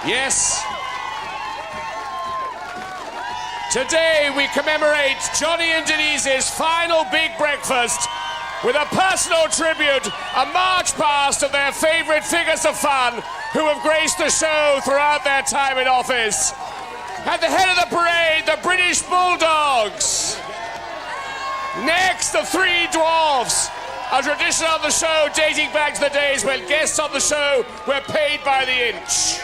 Yes. Today we commemorate Johnny and Denise's final big breakfast with a personal tribute, a march past of their favourite figures of fun who have graced the show throughout their time in office. At the head of the parade, the British Bulldogs. Next, the Three Dwarfs, a tradition on the show dating back to the days when guests on the show were paid by the inch.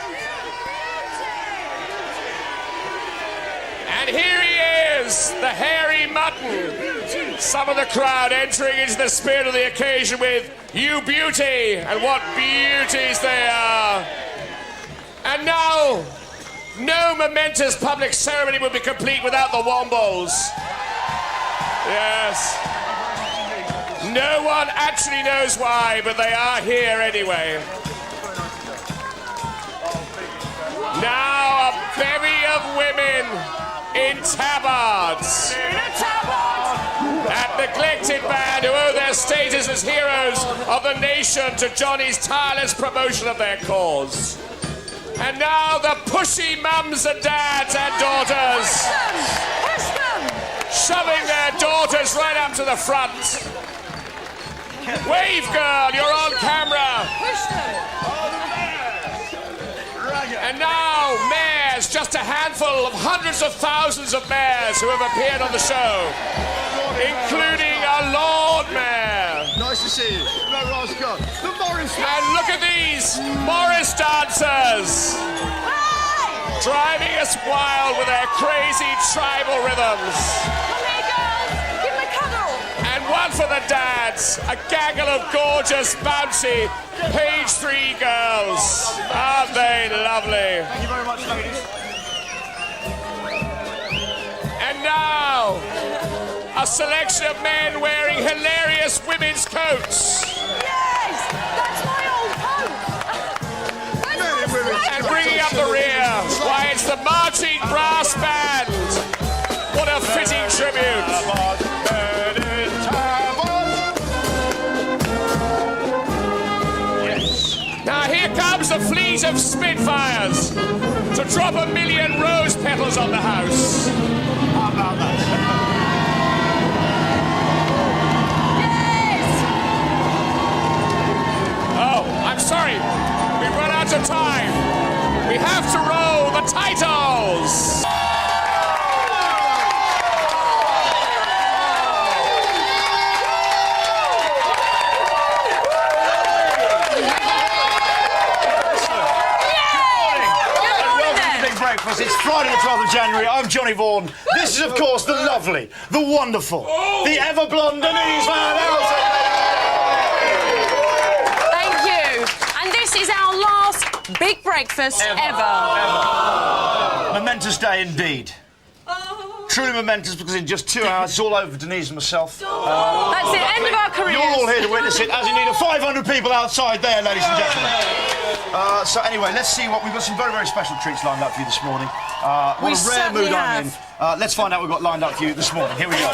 And here he is, the hairy mutton. Some of the crowd entering into the spirit of the occasion with "You Beauty," and what beauties they are. And now, no momentous public ceremony would be complete without the Wombos. Yes. No one actually knows why, but they are here anyway. Now, a bevy of women in tabards. That neglected band who owe their status as heroes of the nation to Johnny's tireless promotion of their cause. And now the pushy mums and dads and daughters. Push them! Shoving their daughters right up to the front. Wave girl, you're on camera. Push them! And now, mayors, just a handful of hundreds of thousands of mayors who have appeared on the show, including a Lord Mayor. Nice to see you. No, Roscoe. The Morris. And look at these Morris dancers, driving us wild with their crazy tribal rhythms. Come here, girls! Give them a cuddle! And one for the dads, a gaggle of gorgeous, bouncy Page 3 girls. Aren't they lovely? Thank you very much, ladies. And now, a selection of men wearing hilarious women's coats. Yes! That's my old coat! That's my And bringing up the rear, why, it's the marching brass band. What a fitting tribute. Now here comes the fleet of Spitfires to drop 1,000,000 rose petals on the house. How about that? Yes! Oh, I'm sorry. We've run out of time. We have to roll the titles. Breakfast. It's Friday the 12th of January. I'm Johnny Vaughan. This is, of course, the lovely, the wonderful, the ever-blonde Denise. Thank you. And this is our last big breakfast ever. Momentous day indeed. Truly momentous because in just 2 hours it's all over for Denise and myself. That's the end of our careers. You're all here to witness it, as indeed are 500 people outside there, ladies and gentlemen. So anyway, let's see what we've got. Some very, very special treats lined up for you this morning. What We a rare certainly mood I'm in. Let's find out what we've got lined up for you this morning. Here we go.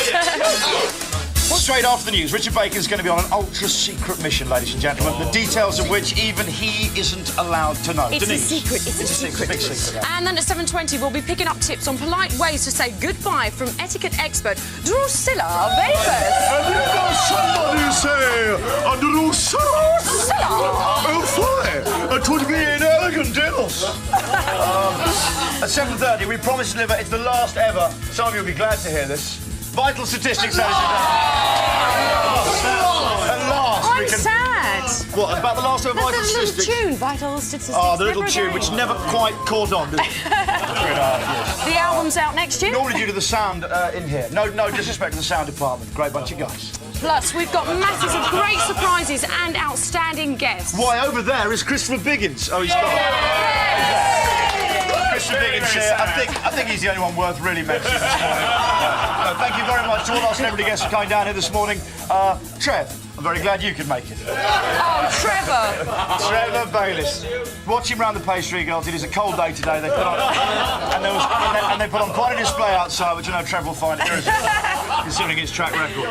Straight after the news, Richard Baker's going to be on an ultra-secret mission, ladies and gentlemen, the details of which even he isn't allowed to know. It's Denise. a secret, it's a secret. Big secret. Yeah. And then at 7:20, we'll be picking up tips on polite ways to say goodbye from etiquette expert Drusilla Vapers. And you know somebody say, Drusilla? Oh, fine. It would be an elegant diddles. At 7:30, we promise to deliver. It's the last ever. Some of you will be glad to hear this. Vital statistics, ladies and gentlemen. At last, I'm we can... sad. What, about the last ever Vital There's a little statistics? tune, Vital Statistics. Oh, the little Never tune, again. which never quite caught on, did it? The album's out next year. Normally due to the sound in here. No disrespect to the sound department. Great bunch of guys. Plus, we've got masses of great surprises and outstanding guests. Why, over there is Christopher Biggins. Oh, he's gone. Christopher Biggins here. I think he's the only one worth really mentioning this morning. Thank you very much to all our celebrity guests for coming down here this morning. Trev, I'm very glad you could make it. Oh, Trevor. Trevor Bayliss. Watch him round the pastry, girls. It is a cold day today. They put on, and they put on quite a display outside, which I know Trevor will find irritating, considering his track record.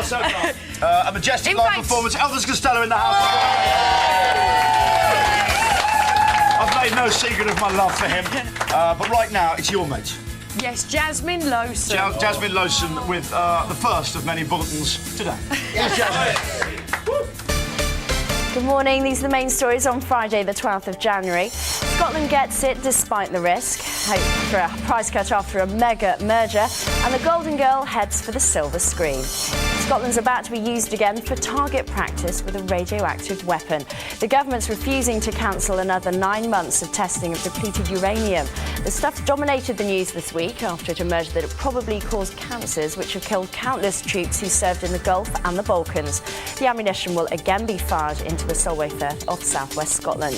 A majestic live performance. Elvis Costello in the house. I've made no secret of my love for him. But right now, it's your mate. Yes, Jasmine Lawson. Jasmine Lawson with the first of many bulletins today. Yes, Jasmine. Good morning. These are the main stories on Friday, the 12th of January. Scotland gets it despite the risk. Hope for a price cut after a mega merger. And the Golden Girl heads for the silver screen. Scotland's about to be used again for target practice with a radioactive weapon. The government's refusing to cancel another 9 months of testing of depleted uranium. The stuff dominated the news this week after it emerged that it probably caused cancers which have killed countless troops who served in the Gulf and the Balkans. The ammunition will again be fired into the Solway Firth off southwest Scotland.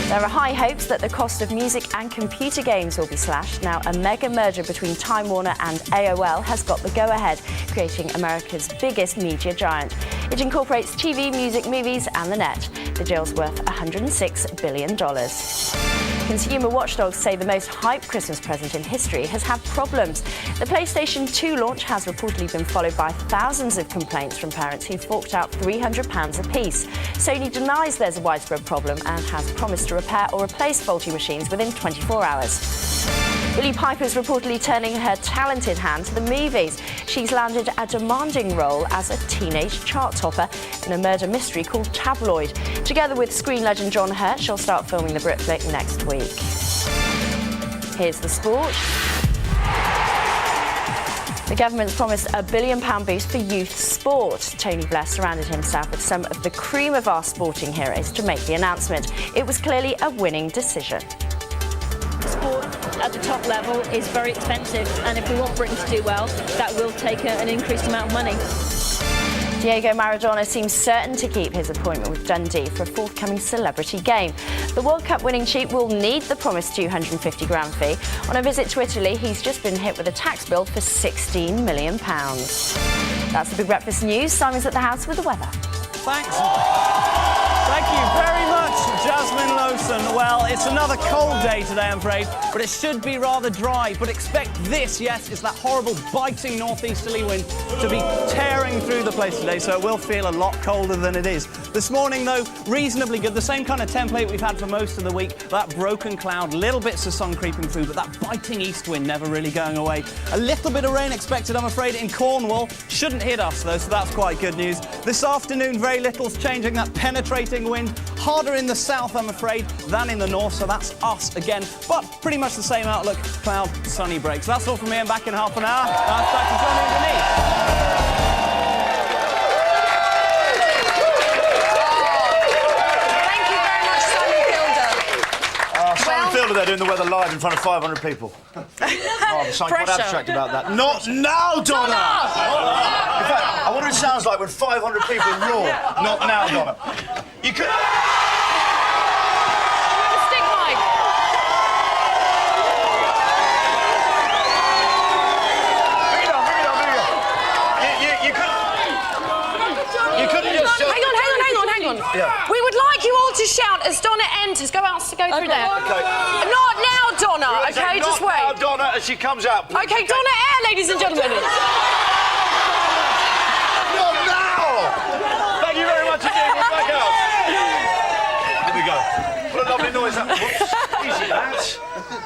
There are high hopes that the cost of music and computer games will be slashed. Now, a mega merger between Time Warner and AOL has got the go-ahead, creating America's biggest media giant. It incorporates TV, music, movies and the net. The deal's worth $106 billion. Consumer watchdogs say the most hyped Christmas present in history has had problems. The PlayStation 2 launch has reportedly been followed by thousands of complaints from parents who forked out £300 apiece. Sony denies there's a widespread problem and has promised to repair or replace faulty machines within 24 hours. Billie Piper's reportedly turning her talented hand to the movies. She's landed a demanding role as a teenage chart topper in a murder mystery called Tabloid. Together with screen legend John Hurt, she'll start filming the Brit flick next week. Here's the sport. The government's promised a £1 billion boost for youth sport. Tony Blair surrounded himself with some of the cream of our sporting heroes to make the announcement. It was clearly a winning decision. Sport at the top level is very expensive, and if we want Britain to do well, that will take an increased amount of money. Diego Maradona seems certain to keep his appointment with Dundee for a forthcoming celebrity game. The World Cup winning cheat will need the promised £250 fee. On a visit to Italy, he's just been hit with a tax bill for £16 million. That's the Big Breakfast News. Simon's at the house with the weather. Thanks. Thank you very much, Jasmine Lawson. Well, it's another cold day today, I'm afraid, but it should be rather dry. But expect this, yes, it's that horrible biting northeasterly wind to be tearing through the place today, so it will feel a lot colder than it is. This morning, though, reasonably good. The same kind of template we've had for most of the week. That broken cloud, little bits of sun creeping through, but that biting east wind never really going away. A little bit of rain expected, I'm afraid, in Cornwall. Shouldn't hit us, though, so that's quite good news. This afternoon, very little's changing. That penetrating wind, harder in the south, I'm afraid, than in the north, so that's us again. But pretty much the same outlook, cloud, sunny breaks. So that's all from me. I'm back in half an hour. That's back to Johnny and Denise. Simon Fielder there doing the weather live in front of 500 people. Oh, there's something quite abstract about that. Not now, Donna! In fact, I wonder what it sounds like when 500 people roar. Not now, Donna. You could... Stick mic. Bring it on. You couldn't just... Hang on. Yeah. We would like you all to shout as Donna enters. Go out to go through there. Okay. Not now, Donna. Okay, just wait. Not now, Donna, as she comes out. Please. Okay, Donna Air, ladies and gentlemen. Not now! Thank you very much indeed. We're back out. Here we go. What a lovely noise that was. Easy, lads.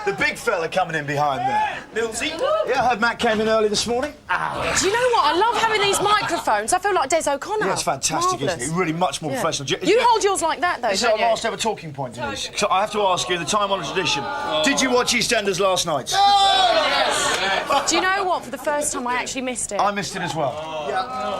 The big fella coming in behind there. Millsy? Yeah, I heard Matt came in early this morning. Do you know what? I love having these microphones. I feel like Des O'Connor. Yeah, it's fantastic, isn't it? Really much more professional. You hold yours like that, though, This is don't our you? last ever talking point, Denise. So I have to ask you, the time-honoured tradition. Did you watch EastEnders last night? Do you know what? For the first time, I actually missed it. I missed it as well.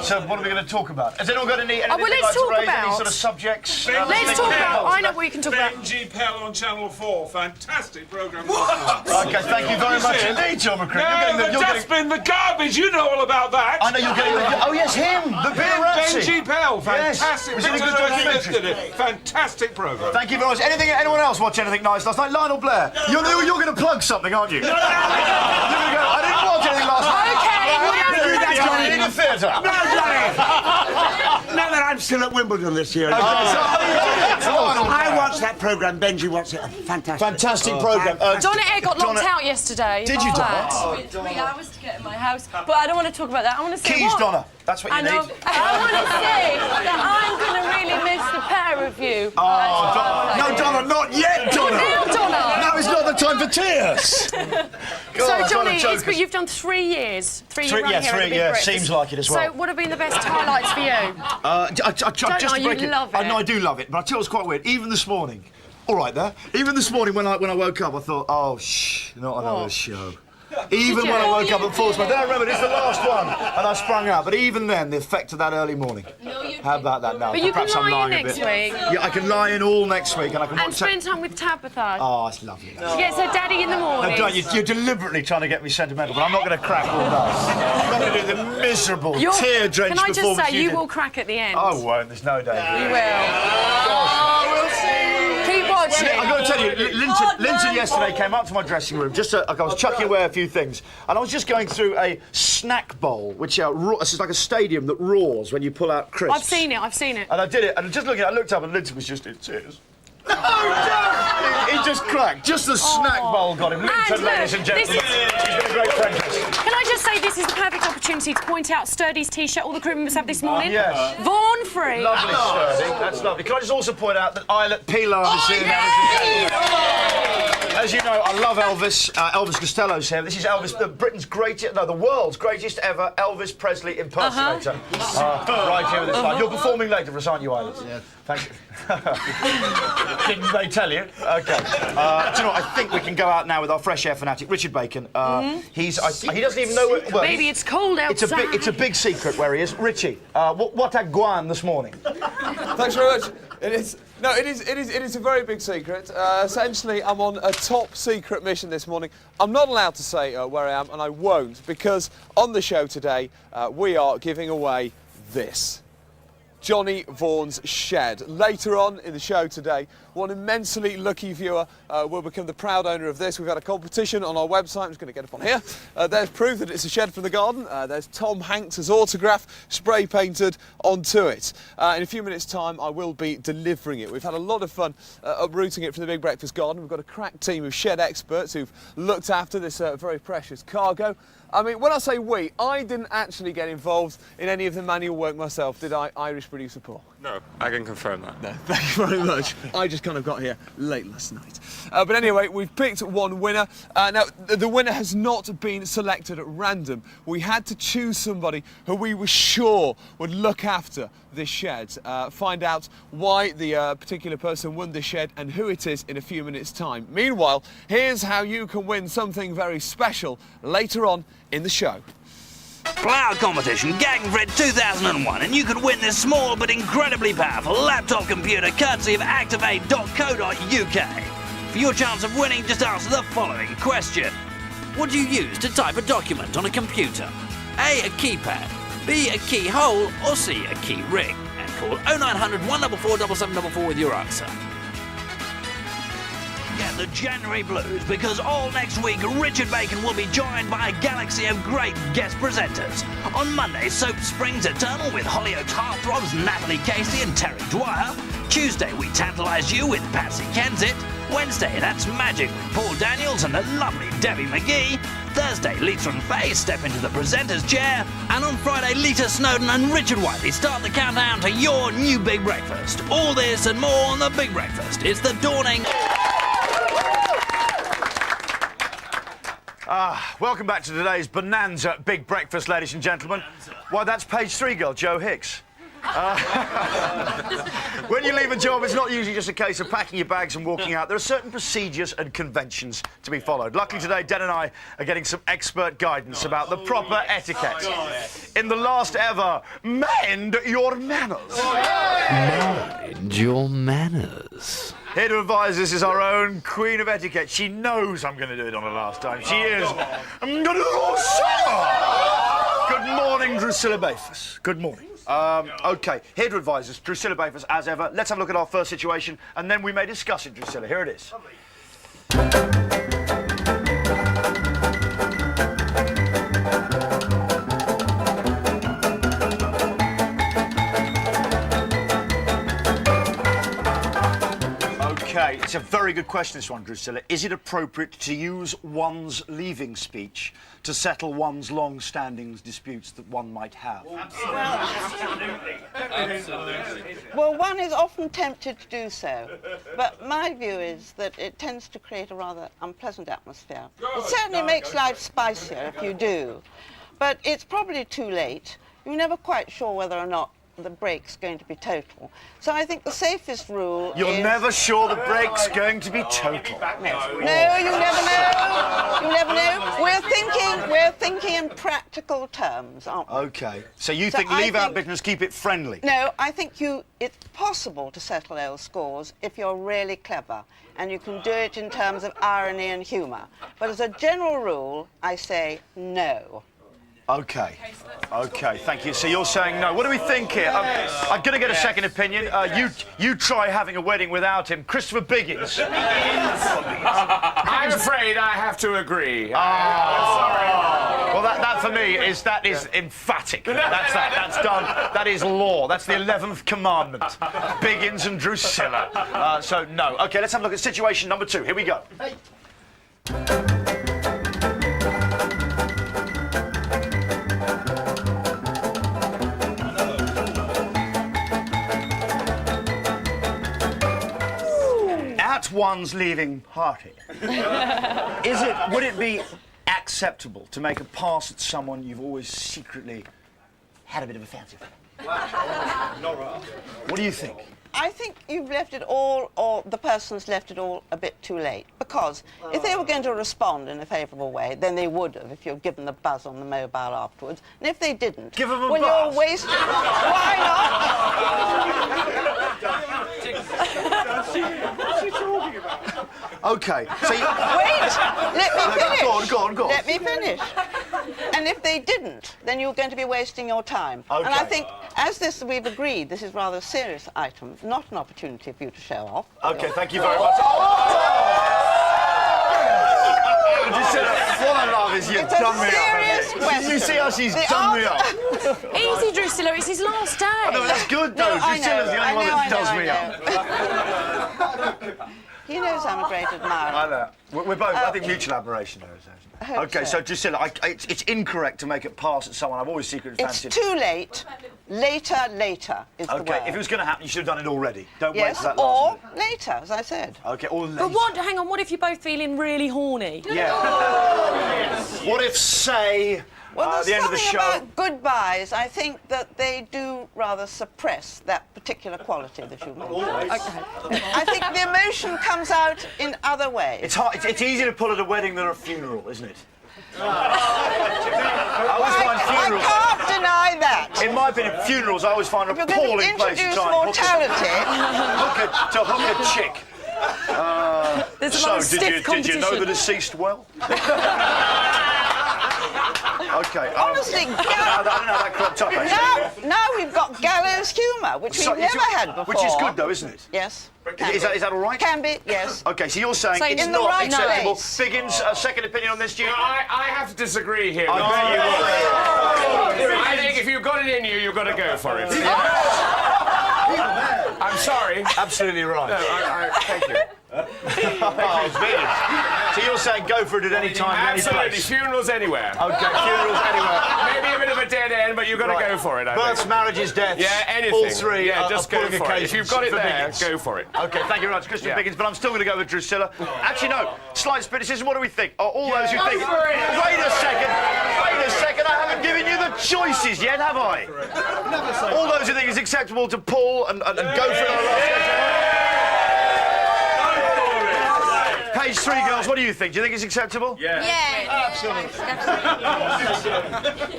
So what are we going to talk about? Has anyone got anything well, let's like to talk raise? about- Any sort of subjects? Let's talk about... I know what you can talk about. Benji Pell on Channel 4. Fantastic programme. OK, thank you very much indeed, John McCrick. No, the dustbin, the garbage, you know all about that. I know you're getting the... Oh, yes, him, the beer Benji Pell, fantastic. Yes. Was it a good documentary? Fantastic programme. Thank you very much. Anyone else watch anything nice last night? Lionel Blair, you're going to plug something, aren't you? You're going to go, I didn't watch anything last night. OK, In the theatre. Now that I'm still at Wimbledon this year. I watched that programme, Benji watched it. Fantastic. Fantastic programme. Donna Air got locked out yesterday. Did you, Donna? It took 3 hours to get in my house, but I don't want to talk about that. I want to say Keys, Donna. That's what you I know. need. I want to say that I'm going to really miss the pair of you. Oh, no, Donna, not yet, Donna. time for tears. So, Johnny, you've done 3 years. 3 years running here at the Big Breakfast. Seems like it as well. So, what have been the best highlights for you? Just to break you it. love it. No, I do love it, but I tell you what's quite weird. Even this morning, all right there. Even this morning when I woke up, I thought, oh, not another show. Even when I woke up at 4 then I remembered it's the last one, and I sprung out. But even then, the effect of that early morning. How about that now? But you Perhaps can I'm lie lying in a next bit. week. Yeah, I can lie in all next week, and I can And spend time with Tabitha. Oh, it's lovely. She gets her daddy in the morning. No, you're deliberately trying to get me sentimental, but I'm not going to crack all that. I'm going to do the miserable, tear-drenched Can I just performance say, you will crack at the end. I won't, there's no danger. You will. We'll see. Keep watching. I've got to tell you, Linton yesterday came up to my dressing room, I was chucking away a few things, and I was just going through a snack bowl, which is like a stadium that roars when you pull out crisps. I've seen it. And I did it, and just looking, I looked up, and Linton was just in tears. He just cracked. Just the snack bowl got him. Linton, ladies and gentlemen, he's been a great friend. Can I just say this is the perfect opportunity to point out Sturdy's T-shirt all the crew members have this morning? Yes. Vaughan free. Lovely, Sturdy. That's lovely. Can I just also point out that Islet Pilar is here now? As you know, I love Elvis. Elvis Costello's here. This is Elvis, the world's greatest ever Elvis Presley impersonator. Right here with this line. You're performing later for us, aren't you, Islet? Yeah. Thank you. Didn't they tell you? OK. Do you know what? I think we can go out now with our fresh air fanatic, Richard Bacon. He doesn't even know where... Well, Maybe it's cold outside. It's a big secret where he is. Richie, what a guan this morning? Thanks very much. It is a very big secret. Essentially, I'm on a top secret mission this morning. I'm not allowed to say where I am, and I won't, because on the show today, we are giving away this. Johnny Vaughan's shed. Later on in the show today, one immensely lucky viewer will become the proud owner of this. We've had a competition on our website. I'm just going to get up on here. There's proof that it's a shed from the garden. There's Tom Hanks' autograph spray painted onto it. In a few minutes' time, I will be delivering it. We've had a lot of fun uprooting it from the Big Breakfast garden. We've got a crack team of shed experts who've looked after this very precious cargo. I mean, when I say we, I didn't actually get involved in any of the manual work myself, did I, Irish producer Paul? No, I can confirm that. No, thank you very much. I just kind of got here late last night. But anyway, we've picked one winner. Now, the winner has not been selected at random. We had to choose somebody who we were sure would look after this shed. Find out why the particular person won this shed and who it is in a few minutes' time. Meanwhile, here's how you can win something very special later on in the show. Play our competition, Gagging for It 2001, and you could win this small but incredibly powerful laptop computer courtesy of activate.co.uk. For your chance of winning, just answer the following question. What do you use to type a document on a computer? A keypad, B, a keyhole, or C, a key ring? And call 0900 144 7744 with your answer. Get the January blues because all next week Richard Bacon will be joined by a galaxy of great guest presenters. On Monday, Soap Springs Eternal with Hollyoaks heartthrobs Natalie Casey and Terry Dwyer. Tuesday, we tantalise you with Patsy Kensit. Wednesday, That's Magic with Paul Daniels and the lovely Debbie McGee. Thursday, Lisa and Faye step into the presenter's chair. And on Friday, Lita Snowden and Richard Whiteley start the countdown to your new Big Breakfast. All this and more on the Big Breakfast. It's the dawning... Welcome back to today's Bonanza Big Breakfast, ladies and gentlemen. Why, that's page 3 girl, Jo Hicks. When you leave a job, it's not usually just a case of packing your bags and walking out. There are certain procedures and conventions to be followed. Luckily today, Den and I are getting some expert guidance about the proper etiquette. In the last ever Mend Your Manners. Mind your manners. Here to advise us is our own Queen of Etiquette. She knows I'm going to do it on her last time. She is... Good morning, Drusilla Bayfus. Good morning. OK, here to advise us, Drusilla Bayfus, as ever. Let's have a look at our first situation, and then we may discuss it, Drusilla. Here it is. OK, it's a very good question, this one, Drusilla. Is it appropriate to use one's leaving speech to settle one's long-standing disputes that one might have? Absolutely. Well, one is often tempted to do so, but my view is that it tends to create a rather unpleasant atmosphere. It certainly makes life spicier if you do, but it's probably too late. You're never quite sure whether or not the break's going to be total. So I think the safest rule is... You're never sure the break's going to be total? No, you never know. You never know. We're thinking in practical terms, aren't we? OK. So you think leave out bitterness, keep it friendly? No, I think it's possible to settle old scores if you're really clever, and you can do it in terms of irony and humour. But as a general rule, I say no. OK. OK, thank you. So you're saying no. What do we think here? I'm going to get a second opinion. You try having a wedding without him. Christopher Biggins. I'm afraid I have to agree. Well, that for me is emphatic. That's done. That is law. That's the 11th commandment. Biggins and Drusilla. So no. OK, let's have a look at situation number 2. Here we go. Hey. At one's leaving party, would it be acceptable to make a pass at someone you've always secretly had a bit of a fancy for? What do you think? I think you've left it all, or the person's left it all a bit too late. Because if they were going to respond in a favourable way, then they would have if you'd given the buzz on the mobile afterwards. And if they didn't... Give them a buzz? You're wasting... Why not? What's she talking about? OK, so you... Wait! Let me finish. Go on. Let me finish. And if they didn't, then you're going to be wasting your time. OK. And I think, as we've agreed, this is rather a serious item, not an opportunity for you to show off. OK, thank you very much. What I love is you've done me up. You see how she's done me up? Easy, Drusilla, it's his last day. Oh, no, that's good, though. Drusilla's the only one that does me up. He knows I'm a great admirer. I know. We're both, I think, mutual admiration there, isn't it? OK, so Drusilla, it's incorrect to make a pass at someone I've always secretly fancied. It's too late. Later is the word. OK, if it was going to happen, you should have done it already. Don't wait for that or later, as I said. OK, or later. But hang on, what if you're both feeling really horny? Yeah. What if, say... Well, the end of the show. About goodbyes, I think that they do rather suppress that particular quality that you mentioned. Okay. I think the emotion comes out in other ways. It's hard. It's easier to pull at a wedding than a funeral, isn't it? I can't deny that. In my opinion, funerals I always find an appalling place to try and hook a chick. There's a lot of stiff did you know the deceased well? OK. Honestly, I don't know that cropped up, actually. now we've got gallows humour, which we've never had before. Which is good, though, isn't it? Yes. Is that all right? Can be, yes. OK, so you're saying it's in the not right acceptable. place. Biggins, a second opinion on this, Duke? I have to disagree here. I bet you would. I think if you've got it in you, you've got to go for it. I'm sorry. Absolutely right. No, thank you. So you're saying go for it at any time, Absolutely. any place? Funerals anywhere. OK, funerals anywhere. Maybe a bit of a dead end, but you've got to go for it. Births, marriages, deaths. Yeah, anything. All three. Yeah, just go for it. If you've got it there, Biggins. go for it. OK, thank you very much, Christian Biggins. But I'm still going to go with Drusilla. Actually, no. Slight criticism. What do we think? All those who think. Wait a second. I haven't given you the choices yet, have I? All those who think it's acceptable to pull and go for it. Page 3, girls, what do you think? Do you think it's acceptable? Yeah. Absolutely.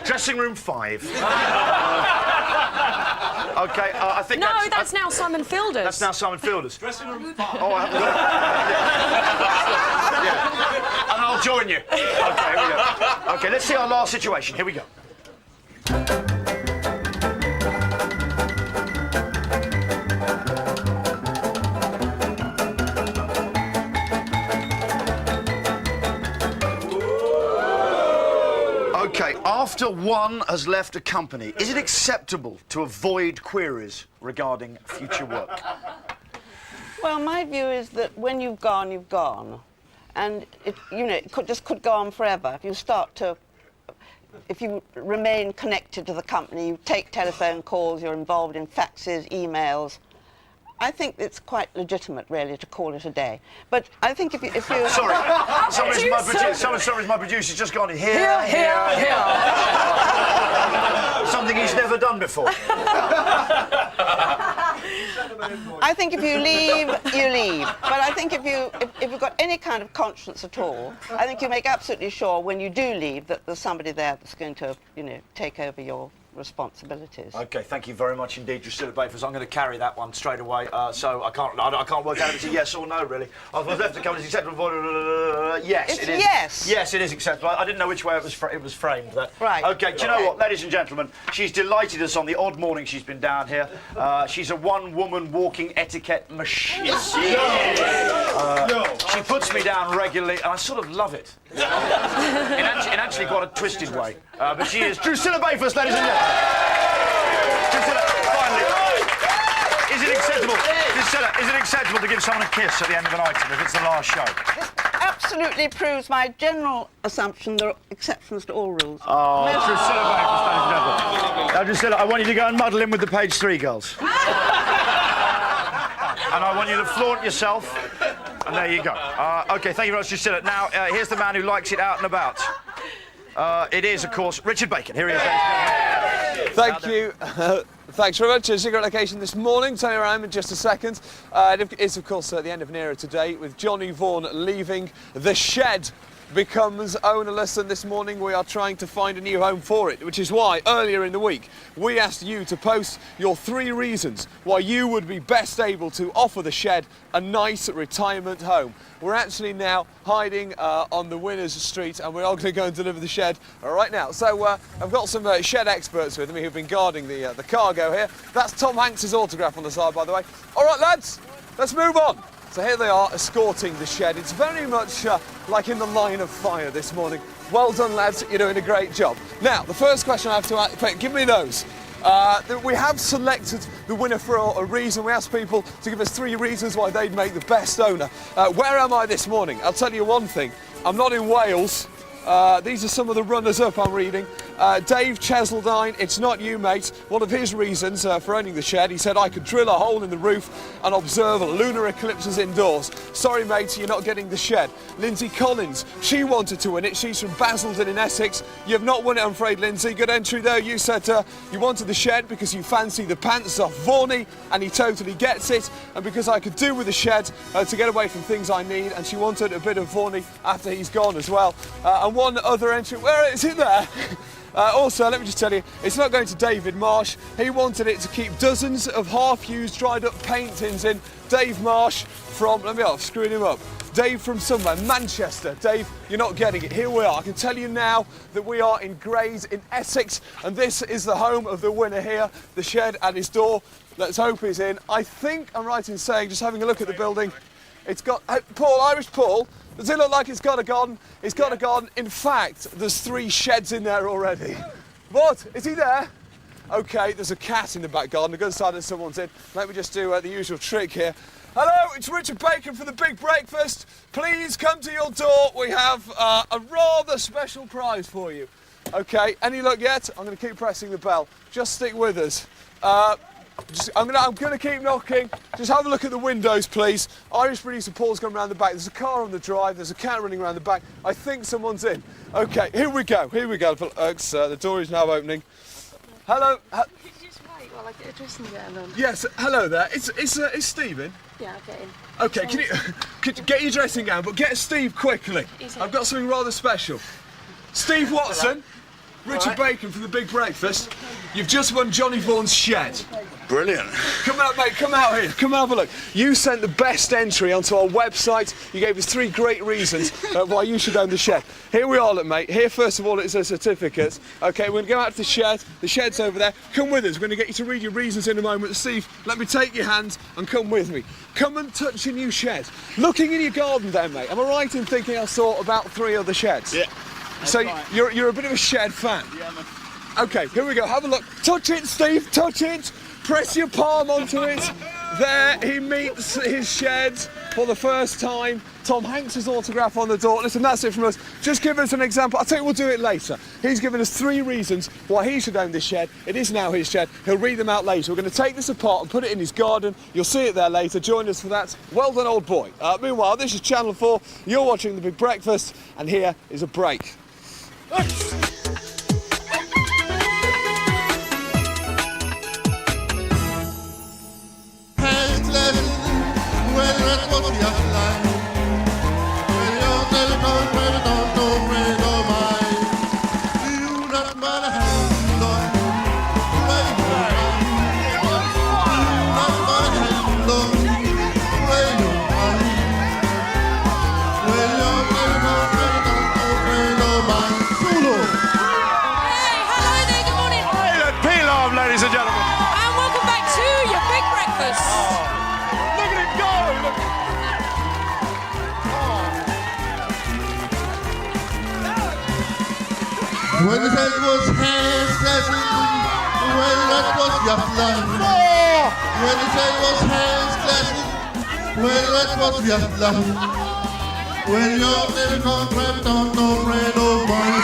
Dressing room 5. OK, I think that's now Simon Fielders. That's now Simon Fielders. Dressing room 5. Oh, I haven't got it. Yeah. And I'll join you. OK, here we go. OK, let's see our last situation. Here we go. OK, after one has left a company, is it acceptable to avoid queries regarding future work? Well, my view is that when you've gone, you've gone. And, it could go on forever. If you remain connected to the company, you take telephone calls, you're involved in faxes, emails, I think it's quite legitimate, really, to call it a day. But I think if you... Sorry, sorry, my producer's just gone here. Something he's never done before. I think if you leave, you leave. But I think if you've got any kind of conscience at all, I think you make absolutely sure when you do leave that there's somebody there that's going to, take over your responsibilities. OK, thank you very much indeed, Drusilla Bayfors. I'm going to carry that one straight away, so I can't work out if it's a yes or no, really. I've left the company acceptable. Yes, it is. Yes. Yes, it is acceptable. I didn't know which way it was framed. Right. OK, do you know what, ladies and gentlemen? She's delighted us on the odd morning she's been down here. She's a one-woman walking etiquette machine. She puts me down regularly, and I sort of love it. in actually quite a twisted way. But she is Drusilla Bayfors, ladies and gentlemen. Drusilla, finally. Is it acceptable? Drusilla, is it acceptable to give someone a kiss at the end of an item if it's the last show? This absolutely proves my general assumption there are exceptions to all rules. Oh, Drusilla Bayfors, ladies and gentlemen. Now, Drusilla, I want you to go and muddle in with the page 3 girls. And I want you to flaunt yourself. And there you go. OK, thank you very much, Drusilla. Now, here's the man who likes it out and about. It is, of course, Richard Bacon. Here he is. Thank you. Thanks very much. A secret location this morning. Tell you where I am in just a second. It is, of course, the end of an era today with Johnny Vaughan leaving. The shed becomes ownerless, and this morning we are trying to find a new home for it, which is why earlier in the week we asked you to post your 3 reasons why you would be best able to offer the shed a nice retirement home. We're actually now hiding on the Winners Street, and we're all going to go and deliver the shed right now. So I've got some shed experts with me who've been guarding the cargo here. That's Tom Hanks's autograph on the side, by the way. All right, lads, let's move on. So here they are escorting the shed. It's very much like in the line of fire this morning. Well done, lads, you're doing a great job. Now, the first question I have to ask, give me those. We have selected the winner for a reason. We asked people to give us 3 reasons why they'd make the best owner. Where am I this morning? I'll tell you one thing, I'm not in Wales. These are some of the runners-up I'm reading. Dave Cheseldine, it's not you, mate. One of his reasons for owning the shed, he said, I could drill a hole in the roof and observe lunar eclipses indoors. Sorry, mate, you're not getting the shed. Lindsay Collins, she wanted to win it. She's from Basildon in Essex. You have not won it, I'm afraid, Lindsay. Good entry, though. You said you wanted the shed because you fancy the pants off Vaughnie, and he totally gets it. And because I could do with the shed to get away from things I need, and she wanted a bit of Vaughnie after he's gone as well. And one other entry, where is it there? Also, let me just tell you, it's not going to David Marsh. He wanted it to keep dozens of half-used, dried-up paint tins in. Dave Marsh from, screwing him up. Dave from somewhere, Manchester. Dave, you're not getting it. Here we are. I can tell you now that we are in Grays in Essex, and this is the home of the winner here, the shed at his door. Let's hope he's in. I think I'm right in saying, just having a look at the building, it's got, Paul, Irish Paul, does it look like it's got a garden? It's got a garden. In fact, there's 3 sheds in there already. What? Is he there? OK, there's a cat in the back garden. A good sign that someone's in. Let me just do the usual trick here. Hello, it's Richard Bacon for the Big Breakfast. Please come to your door. We have a rather special prize for you. OK, any luck yet? I'm going to keep pressing the bell. Just stick with us. I'm going to keep knocking. Just have a look at the windows, please. Irish producer Paul's gone around the back. There's a car on the drive. There's a cat running around the back. I think someone's in. OK, here we go. Here we go, folks. The door is now opening. Hello. Could you just wait while I get a dressing gown on? Yes, hello there. Is Steve in? Yeah, I'll get in. OK, could you get your dressing gown, but get Steve quickly. I've got something rather special. Steve Watson. Richard Bacon from the Big Breakfast. You've just won Johnny Vaughan's shed. Brilliant. Come out, mate, come out here, come have a look. You sent the best entry onto our website. You gave us 3 great reasons why you should own the shed. Here we are, look, mate. Here, first of all, it's a certificate. OK, we're going to go out to the shed. The shed's over there. Come with us. We're going to get you to read your reasons in a moment. Steve, let me take your hand and come with me. Come and touch your new shed. Looking in your garden there, mate. Am I right in thinking I saw about 3 other sheds? Yeah. So you're a bit of a shed fan? Yeah, man. OK, here we go. Have a look. Touch it, Steve. Touch it. Press your palm onto it. There he meets his shed for the first time. Tom Hanks' autograph on the door. Listen, that's it from us. Just give us an example. I'll tell you, we'll do it later. He's given us 3 reasons why he should own this shed. It is now his shed. He'll read them out later. We're going to take this apart and put it in his garden. You'll see it there later. Join us for that. Well done, old boy. Meanwhile, this is Channel 4. You're watching The Big Breakfast, and here is a break. When the head was hand slashing, when that was your life. When the head was hand slashing, when that was your life. When your little con crept on no friend of mine.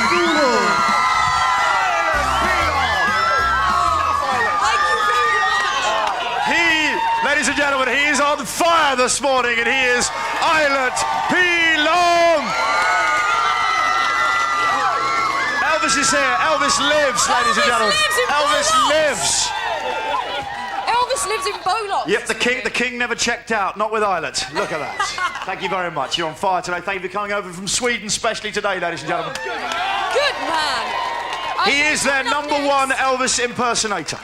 Ladies and gentlemen, he is on fire this morning, and he is Eilert P. Long. Elvis is here. Elvis lives, ladies and gentlemen. Elvis lives. Elvis lives in Bolot. Yep, the king never checked out. Not with Eilert. Look at that. Thank you very much. You're on fire today. Thank you for coming over from Sweden, especially today, ladies and gentlemen. Good man. He is their #1 Elvis impersonator.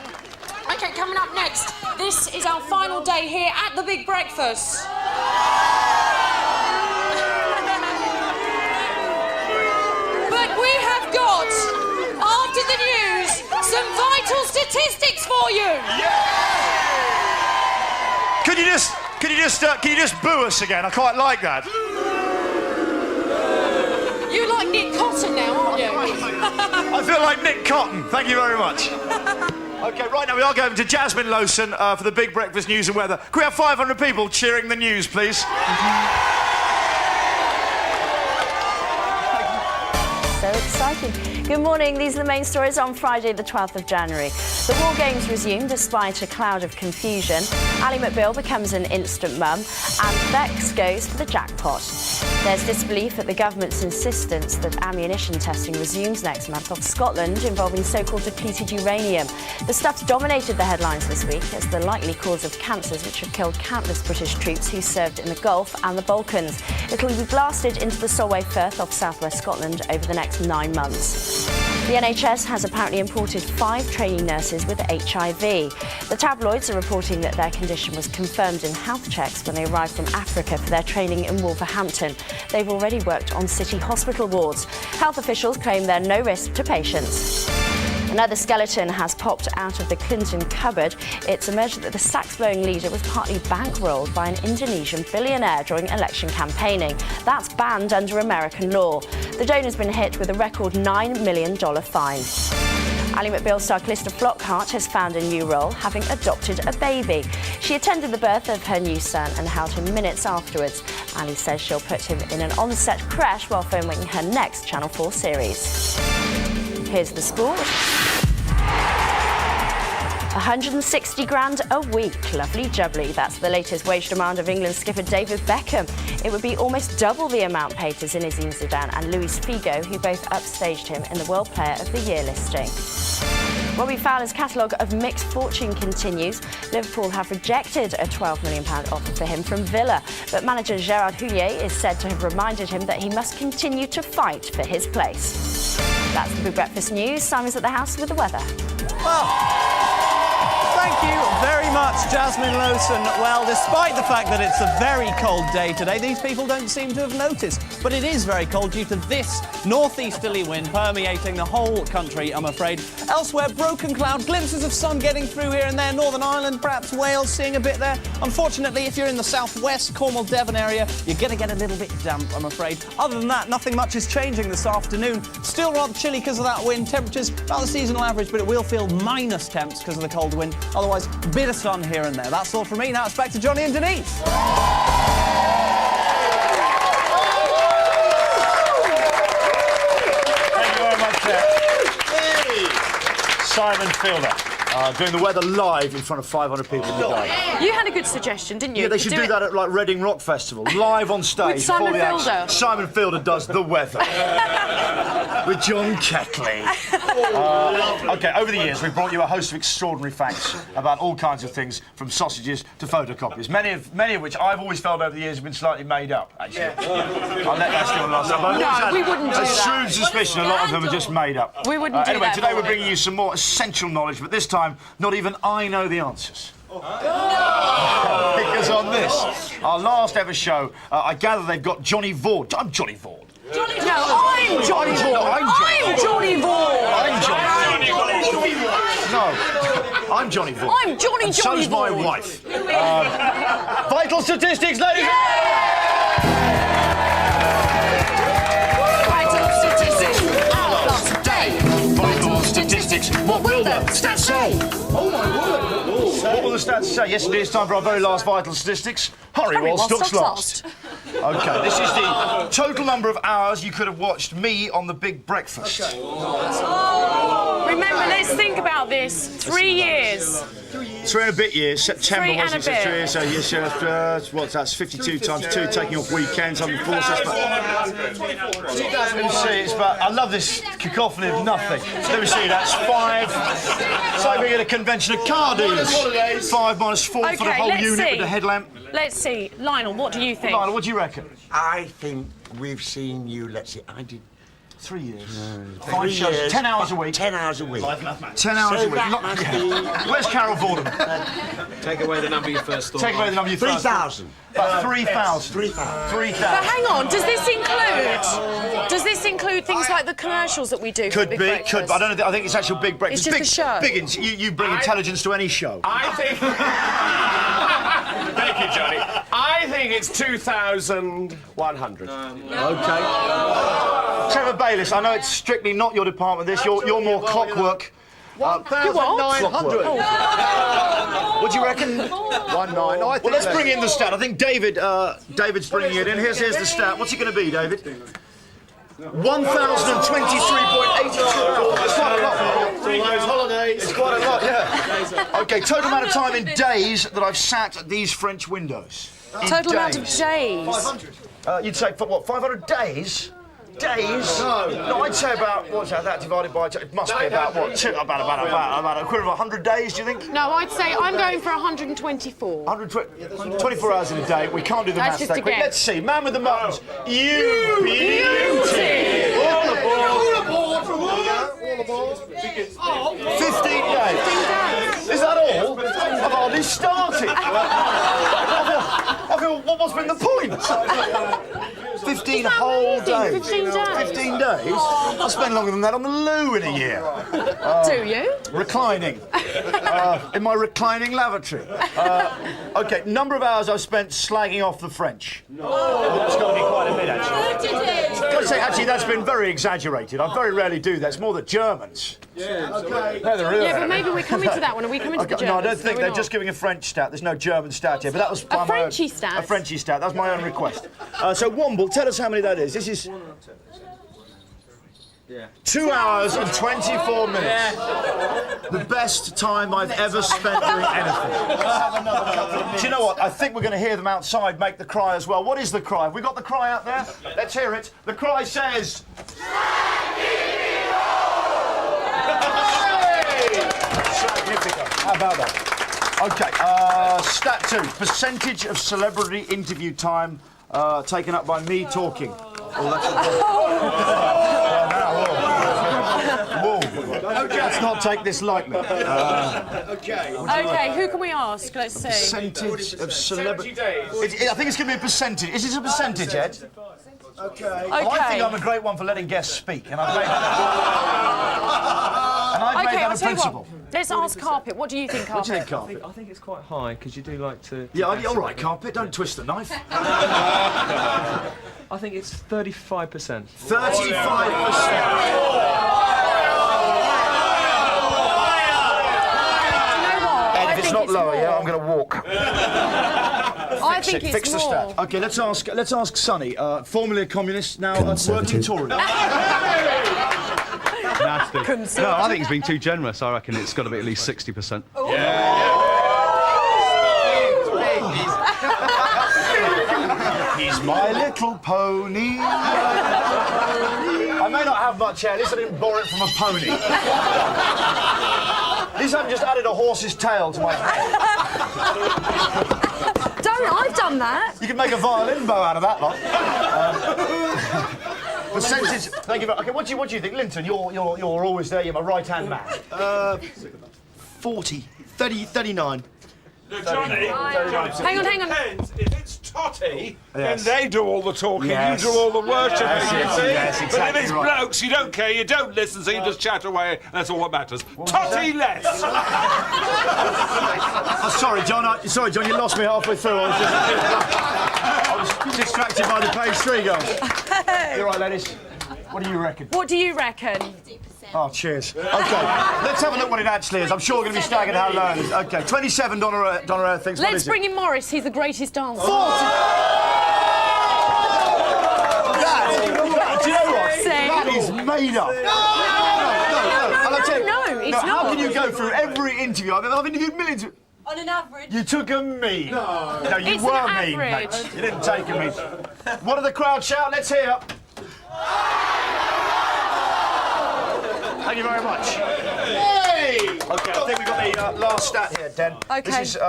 Okay, coming up next, this is our final day here at the Big Breakfast. But we have got, after the news, some vital statistics for you. Can you just boo us again? I quite like that. You like Nick Cotton now, aren't you? I feel like Nick Cotton. Thank you very much. OK, right now we are going to Jasmine Lowson for the Big Breakfast News and Weather. Can we have 500 people cheering the news, please? So exciting. Good morning. These are the main stories on Friday, the 12th of January. The War Games resume despite a cloud of confusion. Ally McBeal becomes an instant mum, and Bex goes for the jackpot. There's disbelief at the government's insistence that ammunition testing resumes next month off Scotland involving so-called depleted uranium. The stuff's dominated the headlines this week as the likely cause of cancers which have killed countless British troops who served in the Gulf and the Balkans. It'll be blasted into the Solway Firth off southwest Scotland over the next 9 months. The NHS has apparently imported 5 training nurses with HIV. The tabloids are reporting that their condition was confirmed in health checks when they arrived from Africa for their training in Wolverhampton. They've already worked on city hospital wards. Health officials claim they're no risk to patients. Another skeleton has popped out of the Clinton cupboard. It's emerged that the sax-blowing leader was partly bankrolled by an Indonesian billionaire during election campaigning. That's banned under American law. The donor's been hit with a record $9 million fine. Ally McBeal star Calista Flockhart has found a new role, having adopted a baby. She attended the birth of her new son and held him minutes afterwards. Ally says she'll put him in an on-set creche while filming her next Channel 4 series. Here's the sport. 160 grand a week. Lovely jubbly. That's the latest wage demand of England skipper David Beckham. It would be almost double the amount paid to Zinedine Zidane and Luis Figo, who both upstaged him in the World Player of the Year listing. Robbie Fowler's catalogue of mixed fortune continues. Liverpool have rejected a £12 million offer for him from Villa, but manager Gerard Houllier is said to have reminded him that he must continue to fight for his place. That's the Big Breakfast News. Simon's at the house with the weather. Well, thank you very much, Jasmine Lowson. Well, despite the fact that it's a very cold day today, these people don't seem to have noticed. But it is very cold due to this northeasterly wind permeating the whole country, I'm afraid. Elsewhere, broken cloud, glimpses of sun getting through here and there. Northern Ireland, perhaps Wales, seeing a bit there. Unfortunately, if you're in the southwest, Cornwall, Devon area, you're going to get a little bit damp, I'm afraid. Other than that, nothing much is changing this afternoon. Still rather chilly because of that wind. Temperatures about the seasonal average, but it will feel minus temps because of the cold wind. Otherwise, a bit of sun here and there. That's all from me. Now it's back to Johnny and Denise. Thank you very much, Simon Fielder. Doing the weather live in front of 500 people in the day. You had a good suggestion, didn't you? Yeah, they should do that at like Reading Rock Festival, live on stage. With Simon before the act. Fielder. Simon Fielder does the weather with John Keckley. Okay, over the years we've brought you a host of extraordinary facts about all kinds of things, from sausages to photocopiers. Many of which I've always felt over the years have been slightly made up. Actually, I'll let that still last. No, we wouldn't do that. A shrewd suspicion a lot of them are just made up. We wouldn't do anyway, that. today we're bringing you some more essential knowledge, but this time not even I know the answers. Because on this, our last ever show, I gather they've got Johnny Vaughan. I'm Johnny Vaughan. No, I'm Johnny Vaughan. I'm Johnny Vaughan. I'm Johnny Vaughan. No, I'm Johnny Vaughan. I'm Johnny and so's my Vaughan. wife. Vital statistics, ladies and Vital statistics. Our last day. Vital statistics. What will the stats say? Oh my word. What will the stats say? Yes, indeed, it's time for our very last vital statistics. Hurry while stock's last. OK, this is the total number of hours you could have watched me on The Big Breakfast. Remember, let's think about this. 3 years. 3 and a bit years, September 3 and wasn't a it? bit. So yes, what's that's 52 times 2, taking off weekends, 104. So let me see, it's about, I love this cacophony of nothing. So let me see, that's 5. It's like being at a convention of car dealers. 5 minus 4 for the whole unit with the headlamp. Let's see. Lionel, what do you think? Lionel, what do you reckon? I think we've seen you, let's see, I did 3 years. 3 5 shows, years, 10 hours a week. 10 hours a week. 10 hours a week. that must be... Where's Carol Fordham? Take away the number you first thought. Take away the number you first. 3,000. About 3,000. 3,000. But hang on, does this include things like the commercials that we do? Could for be, Big Breakfast? could. But I don't know. I think it's actual Big Breakfast. It's just a show. You bring intelligence to any show. I think... Thank you, Johnny. I think it's 2,100. OK. Trevor Bayliss, I know it's strictly not your department, this. You're more clockwork. 1,900. What do you reckon? 19. Well, let's bring in the stat. I think David's bringing it in. Here's the stat. What's it going to be, David? 1,023.82. It's quite a lot. Holidays. It's quite a lot, yeah. OK, total amount of time in days that I've sat at these French windows. Total amount of days. 500. You'd say, what, 500 days? Days? No, I'd say about, what's that divided by, it must be about, what, about a quarter of 100 days, do you think? No, I'd say I'm going for 124. 24 hours in a day, we can't do the maths that quick. Let's see, man with the muttons, you beauty! All aboard! All aboard! 15 days. Is that all? I've hardly started. I feel, what's been the point? 15 whole days. 15 days. 15 days? I spend longer than that on the loo in a year. Do you? Reclining. In my reclining lavatory. OK, number of hours I've spent slagging off the French. That's got to be quite a bit, actually. I've got to say, actually, that's been very exaggerated. I very rarely do that. It's more the Germans. Yeah, OK. Yeah, but maybe we're coming to that one. Are we coming to the Germans? No, I don't think they're just giving a French stat. There's no German stat here, but that was a Frenchy stat. A Frenchy stat. That's my own request. So Womble, tell us how many that is. This is 2 hours and 24 minutes. The best time I've ever spent doing anything. Do you know what? I think we're going to hear them outside make the cry as well. What is the cry? Have we got the cry out there? Let's hear it. The cry says... How about that? OK, stat 2. Percentage of celebrity interview time taken up by me talking. Oh, that's whoa. Let's not take this lightly. OK, who can we ask? Let's see. Percentage of celebrity... I think it's going to be a percentage. Is it a percentage, Ed? Okay. Well, I think I'm a great one for letting guests speak, and I've made that. And I've made that a principle. Let's ask Carpet. What do you think, Carpet? What do you think, Carpet? I think it's quite high because you do like to. Yeah, all right, Carpet. Don't twist the knife. I think it's 35%. 35%. If it's not lower, yeah, I'm going to walk. I think it's Fix the more. stat. Okay, let's ask Sonny, formerly a communist, now a working Tory. Nasty. No, I think he's been too generous. I reckon it's got to be at least 60%. He's my little pony. I may not have much hair, at least I didn't borrow it from a pony. At least I haven't just added a horse's tail to my hair. I've done that. You could make a violin bow out of that lot. Percentage. Thank you. Okay, what do you think, Linton? You're always there. You're my right-hand man. 40, 30, 39. No, Johnny. Hang on. Depends. If it's Totty, Yes. then they do all the talking, Yes. you do all the worshipping, Yes, you yes, see? yes, But exactly if it's right. blokes, you don't care, you don't listen, so you just chat away, that's all that matters. Totty less! Oh, sorry, John, you lost me halfway through. I was distracted by the page 3 girls. You're right, ladies. What do you reckon? What do you reckon? Oh, cheers. OK, let's have a look what it actually is. I'm sure we're going to be staggered how low it is. OK, 27 Donna thinks. What Let's is bring it? in Morris. He's the greatest dancer. 40! Do you know what? That is made up. No, it's not. How can you go through every interview? I've interviewed millions of... On an average. You took a me. No, you It's were an mean, mate. average. You didn't take a me. What did the crowd shout? Let's hear. Thank you very much. Hey! OK, I think we've got the last stat here, Den. OK. This is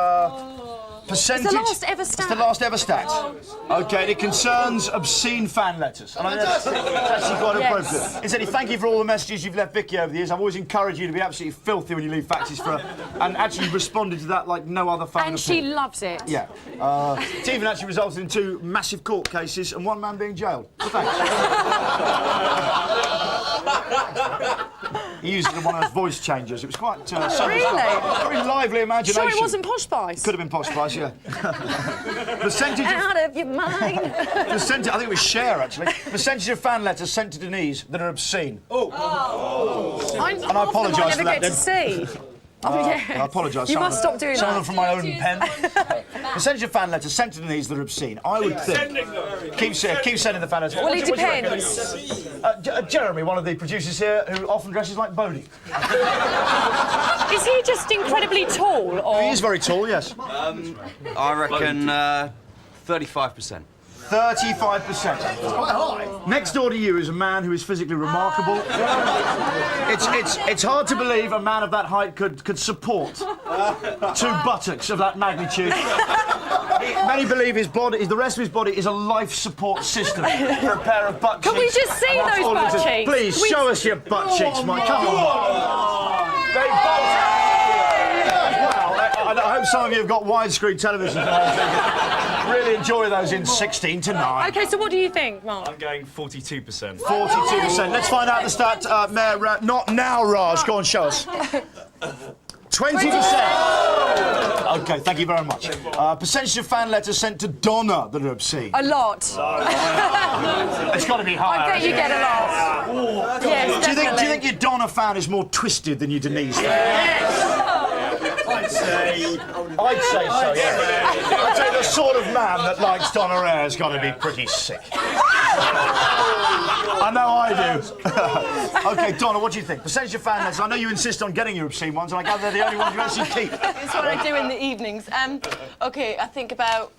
percentage. It's the last ever stat. It's the last ever stat. OK, and it concerns obscene fan letters. And I think that's actually quite appropriate. Incidentally, thank you for all the messages you've left Vicky over the years. I've always encouraged you to be absolutely filthy when you leave faxes for her. And actually responded to that like no other fan. And she loves it. Yeah. It even actually resulted in 2 massive court cases and 1 man being jailed. So thanks. He used one of those voice changers. It was quite... Really? Very lively imagination. Sure it wasn't Posh Spice? Could have been Posh Spice, yeah. Percentage Out of your mind. Percentage, I think it was Cher, actually. Percentage of fan letters sent to Denise that are obscene. And I apologise for that, I never get to see. Oh, yeah. I apologise. You must stop doing Some of that. them from my own pen. Percentage of fan letters sent to Denise that are obscene. I would think... Keep sending the fan letters. Well, it What do you reckon? depends. Jeremy, one of the producers here, who often dresses like Bodie. Is he just incredibly tall, or...? He is very tall, yes. I reckon 35%. 35%. Next door to you is a man who is physically remarkable. It's hard to believe a man of that height could support 2 buttocks of that magnitude. Many believe his body, the rest of his body, is a life support system for a pair of butt cheeks. Can we just see And that's those all butt it is. cheeks? Please show us your butt cheeks, Mike. Come on. They both. Wow. I hope some of you have got widescreen television. Really enjoy those in 16 to 9. OK, so what do you think, Mark? I'm going 42%. 42%. Let's find out the stat, Mayor. Not now, Raj. Go on, show us. 20%. OK, thank you very much. Percentage of fan letters sent to Donna that are obscene. A lot. It's got to be higher. I bet you get a lot. Yes, do you think your Donna fan is more twisted than your Denise? I'd say so, yeah. I'd say the sort of man that likes Donna Air's got to be pretty sick. I know I do. OK, Donna, what do you think? Percentage of fan letters. I know you insist on getting your obscene ones, and I gather they're the only ones you actually keep. It's what I do in the evenings. OK, I think about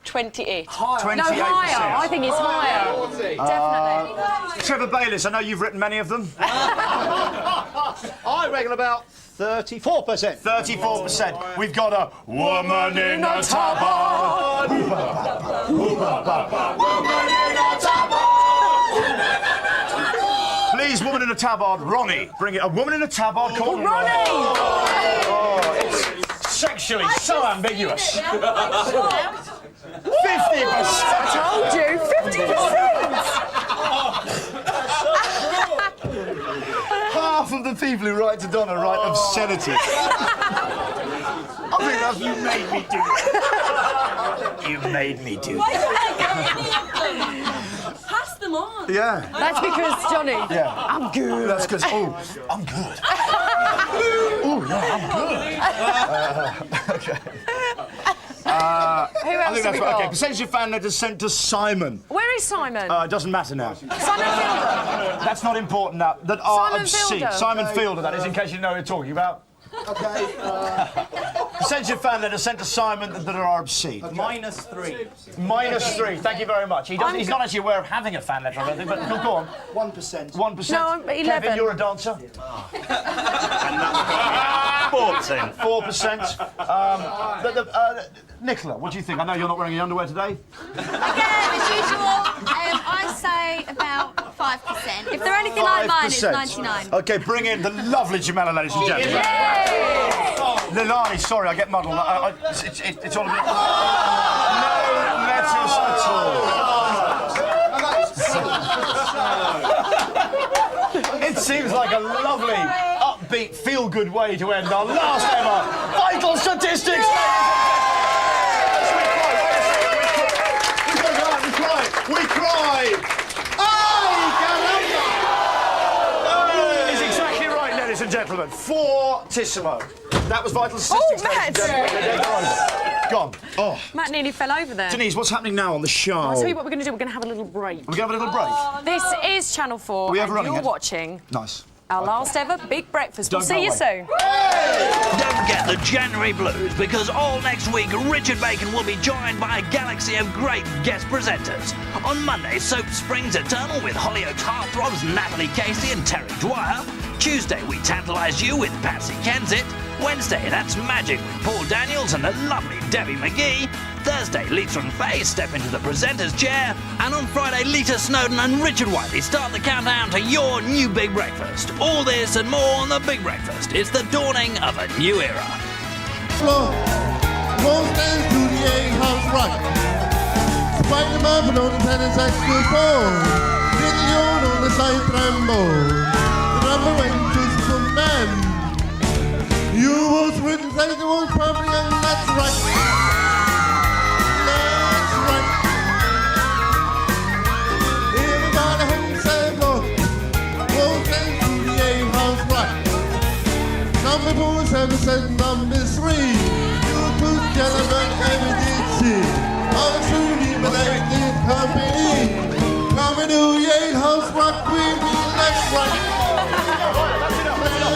28. Higher. No, higher. I think it's higher. Definitely. Trevor Bayliss, I know you've written many of them. I reckon about 34%. 34%. We've got a woman in a tabard. Please, woman in a tabard, Ronnie. Bring it. A woman in a tabard called Ronnie! Oh, it's sexually so ambiguous. 50%. I told you, 50%. naively right to Donna, right obscenity. I think that's you made me do. You made me do. Pass them on. Yeah. That's because, Johnny, I'm good. That's because, I'm good. Oh, yeah, I'm good. Okay. Who else have we got? Okay, percentage of fan letters sent to Simon. Where is Simon? It doesn't matter now. Simon Fielder. That's not important now. That are Simon obscene. Fielder. Simon Fielder, that is, in case you know who you're talking about. Okay. Percentage of fan letters sent to Simon that are obscene. -3. -3. Thank you very much. He's not actually aware of having a fan letter, I don't think, but go on. 1%. 1%. No, I'm 11. Kevin, you're a dancer. 4%. 4%. Nicola, what do you think? I know you're not wearing any underwear today. Again, as usual, I say about 5%. If they're anything like mine, it's 99. OK, bring in the lovely Jamela, ladies and gentlemen. Lilani, sorry, I get muddled. It's all a bit... No letters at all. It seems like a lovely, upbeat, feel-good way to end our last ever Vital Statistics. We cry! It's exactly right, ladies and gentlemen. Fortissimo. That was Vital Statistics, ladies and gentlemen. Gone. Oh. Matt nearly fell over there. Denise, what's happening now on the show? I'll tell you what we're going to do. We're going to have a little break. We're going to have a little break? This is Channel 4, we and running you're it? watching Nice. our last ever Big Breakfast. We'll Don't see go you away. soon. Don't get the January blues, because all next week Richard Bacon will be joined by a galaxy of great guest presenters. On Monday, Soap Springs Eternal with Hollyoaks heartthrobs Natalie Casey and Terry Dwyer. Tuesday, we tantalise you with Patsy Kensit. Wednesday, that's Magic with Paul Daniels and the lovely Debbie McGee. Thursday, Lisa and Faye step into the presenter's chair. And on Friday, Lita Snowden and Richard Whiteley start the countdown to your new Big Breakfast. All this and more on the Big Breakfast. It's the dawning of a new era. Most dance to the A-house rock. Spike them up and on the tenor saxophone. Did the old on the side trombone. The drummer went to some man. You was written, say the was probably, and that's right. That's right. Everybody home say go. Most dance to the A-house rock. Number 477, number 3. You could gentlemen ever did see. I'm truly elected company. Coming to Yale House Rock with me, let's rock.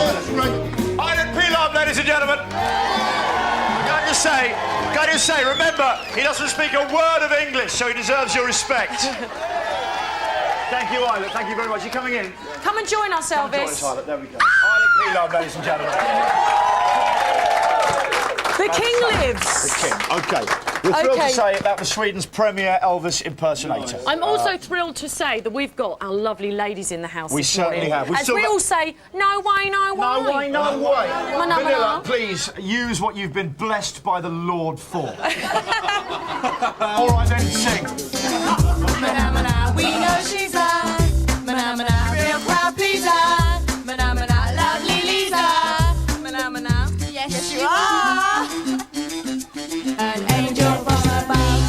Let's rock. Island peel up, ladies and gentlemen. Can you say, remember, he doesn't speak a word of English, so he deserves your respect. Thank you, Islet. Thank you very much. You're coming in. Come and join us, Join Elvis. us, Islet. There we go. Islet peel up, ladies and gentlemen. The King lives. The King. OK. We're thrilled to say that was Sweden's premier Elvis impersonator. I'm also thrilled to say that we've got our lovely ladies in the house. We this certainly morning. have. We've As still we got- all say, no way, no way. No way, no way. Mana, Vanilla, mana. please use what you've been blessed by the Lord for. All right, then, sing. Mana, mana, we know she's a mana, mana, real crowd pleaser. Mana, mana, lovely Lisa. Mana, mana, yes, you are. An angel from above.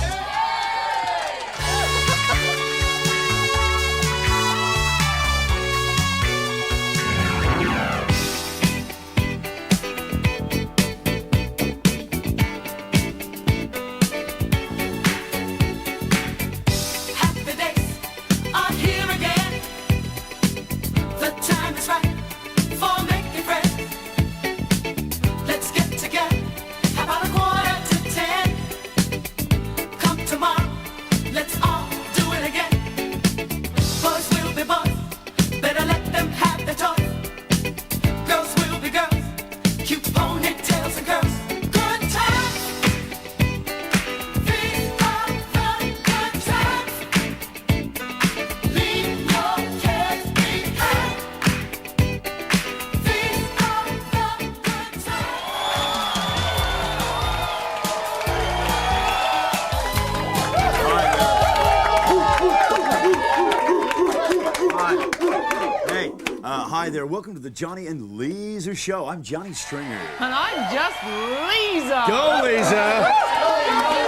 Hi there, welcome to the Johnny and Lisa show. I'm Johnny Stringer. And I'm just Lisa. Go, Lisa!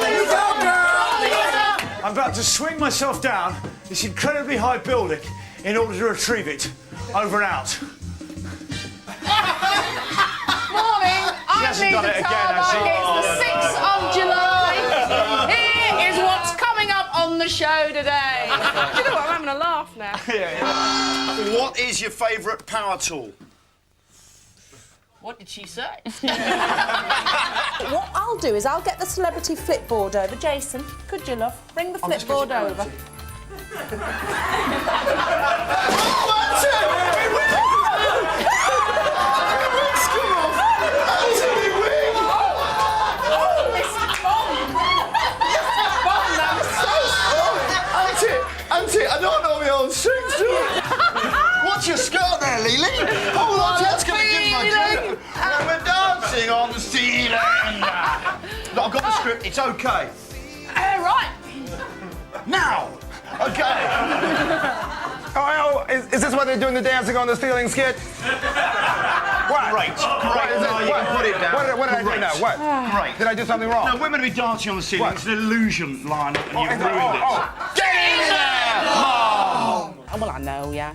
Lisa, girl! Lisa! I'm about to swing myself down this incredibly high building in order to retrieve it. Over and out. Morning. I'm hasn't done Lisa it again, has she? It's the 6th of July. Here is what's coming up on the show today. Do you know what? I'm having a laugh now. What is your favourite power tool? What did she say? What I'll do is I'll get the celebrity flipboard over. Jason, could you, love? Bring the flipboard over. Auntie, I don't know my own strings, do I? What's your skirt there, Lily? Oh, that's going to give my dinner. And we're dancing on the ceiling. Look, I've got the script, it's OK. Right. Now! OK. Oh, is this why they're doing the dancing on the ceiling skit? What? Great. What is it? No, you can put it down. What did I do now? What? Great. Did I do something wrong? No, we're going to be dancing on the ceiling. What? It's an illusion line, and you've ruined it. Get in there, Mom! Oh, well, I know, yeah.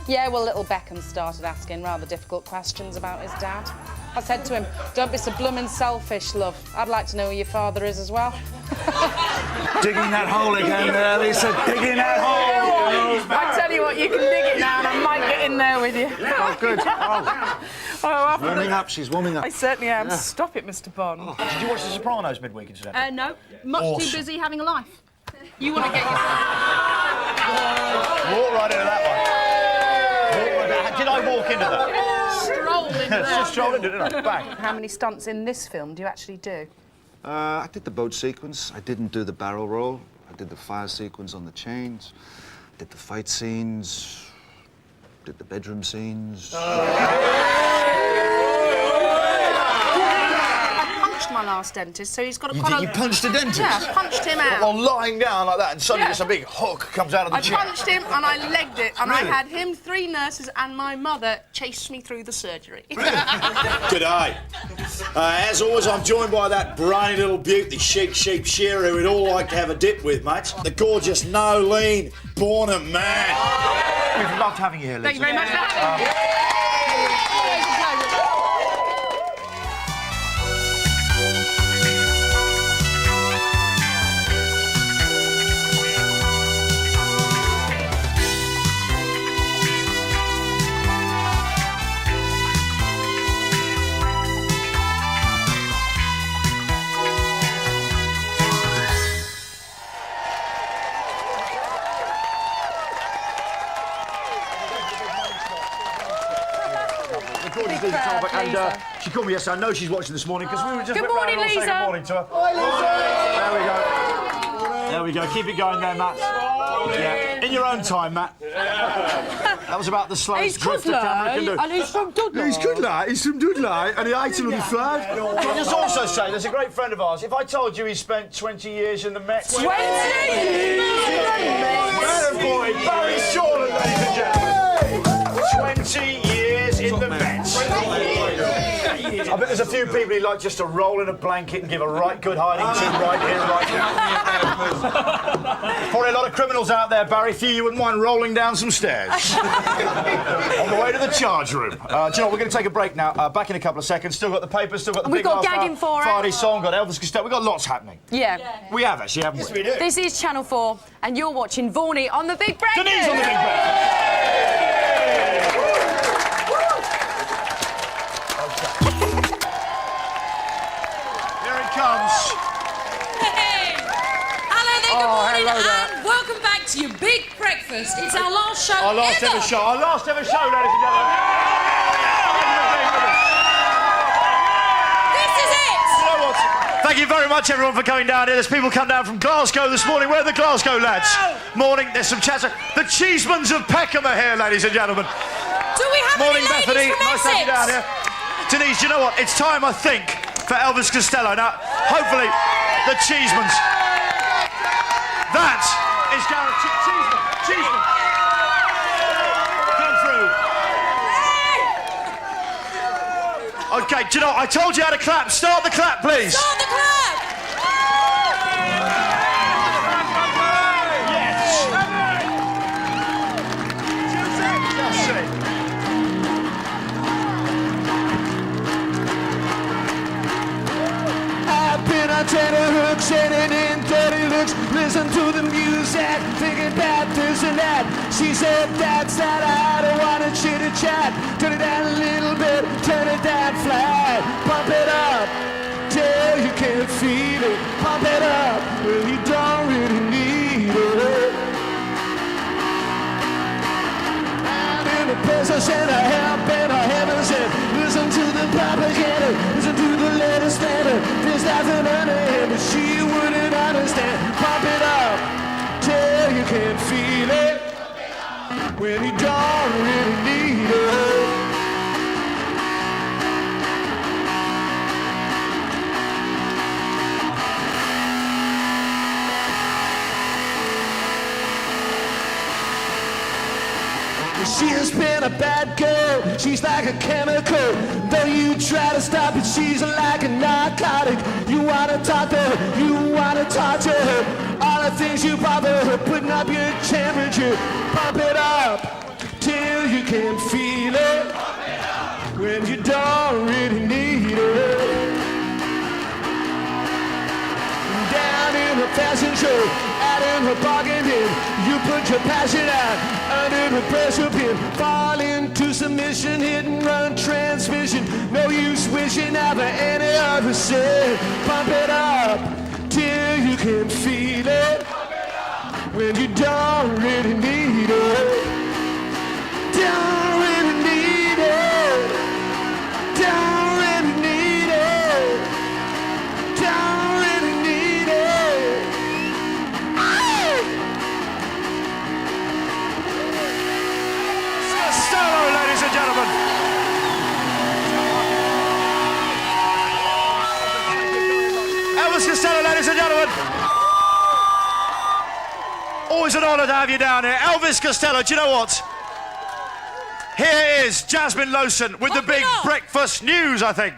Yeah, well, little Beckham started asking rather difficult questions about his dad. I said to him, don't be so bloomin' selfish, love. I'd like to know who your father is as well. Digging that hole again there, Lisa. Digging that hole. I tell you what, you can dig it now and I might get in there with you. Oh, good. Oh. Warming up, she's warming up. I certainly am. Yeah. Stop it, Mr. Bond. Oh. Did you watch The Sopranos midweek incidentally? No. Much Awesome. too busy having a life. You want to get yourself... Walk right into that one. Did I walk into that? Strolled into that. Just strolled into it, didn't I? Bang. How many stunts in this film do you actually do? I did the boat sequence. I didn't do the barrel roll. I did the fire sequence on the chains. Did the fight scenes. Did the bedroom scenes. I punched my last dentist, so he's got a You punched a dentist? Yeah, I punched him out. Well, lying down like that, and suddenly just a big hook comes out of the chair. I punched him and I legged it, and Really? I had him, 3 nurses, and my mother chase me through the surgery. Good day. As always, I'm joined by that brainy little beaut, the chic sheep shearer who we'd all like to have a dip with, mate. The gorgeous Nolene Bornham man. We've loved having you here, Lisa. Thank you very much for having me. And she called me yesterday. I know she's watching this morning because we were just Good whipped round morning, and all saying Lisa. good morning to her. Hi, Lisa. There we go. Keep it going there, Matt. Yeah. In your own time, Matt. That was about the slowest drift the camera can do. And he's from Dudley. He's good, lad. He's from Dudley, and he ate a little flag. Can I just also say, there's a great friend of ours. If I told you he spent 20 years in the Mets... 20 years? Well, boy, Barry Shortland, ladies and gentlemen. 20 years in the Mets. I bet there's a few people who like just to roll in a blanket and give a right good hiding to right here, right now. Probably a lot of criminals out there, Barry. Few you wouldn't mind rolling down some stairs. On the way to the charge room. Do you know what, we're going to take a break now. Back in a couple of seconds. Still got the papers, still got the We've big got last gagging for it. Friday song, got Elvis Costello. We've got lots happening. Yeah. We have actually, haven't we? Yes, we do. This is Channel 4, and you're watching Vorney on The Big Breakfast. Denise on The Big Breakfast. Comes. Hey! Hello there, good morning, and welcome back to your big breakfast. It's our last show Our last ever show. Our last ever show, ladies and gentlemen. This is it! You know what? Thank you very much, everyone, for coming down here. There's people come down from Glasgow this morning. Where are the Glasgow lads? Morning. There's some chats. The Cheesemans of Peckham are here, ladies and gentlemen. Do we have Morning, any Bethany. ladies from Nice to have you down Essex? here. Denise, you know what? It's time, I think, for Elvis Costello. Now, hopefully, the Cheesemans. That is guaranteed. Cheeseman. Come through. OK, do you know, I told you how to clap. Start the clap, please. Start the clap! Yes. I've been on tenterhooks, sitting in dirty looks, listen to the music, thinking about this and that. She said, that's that, I don't want to chit-chat. Turn it down a little bit, turn it down flat. Pump it up till you can't feel it. Pump it up, well, you don't really need it. I'm in the possession of help and of heaven sent. Listen to the propaganda, listen to the latest standard. There's nothing under here, but she wouldn't understand. Pump it up till you can't feel it. When you don't really need it. She has been a bad girl, she's like a chemical. Though you try to stop it, she's like a narcotic. You wanna talk to her, you wanna talk to her. All the things you bother her, putting up your temperature. Pump it up till you can't feel it. When you don't really need it. Down in the fashion show, out in the bargain bin, you put your passion out under the pressure pin. Fall into submission, hit and run transmission. No use wishing out for any other sin. Pump it up till you can feel it. When you don't really need it. Don't really need it. Don't really need it. Don't really need it. Costello, ladies and gentlemen. Elvis Costello, ladies and gentlemen. Always an honour to have you down here. Elvis Costello, do you know what? Here is Jasmine Lowson with the big breakfast news, I think.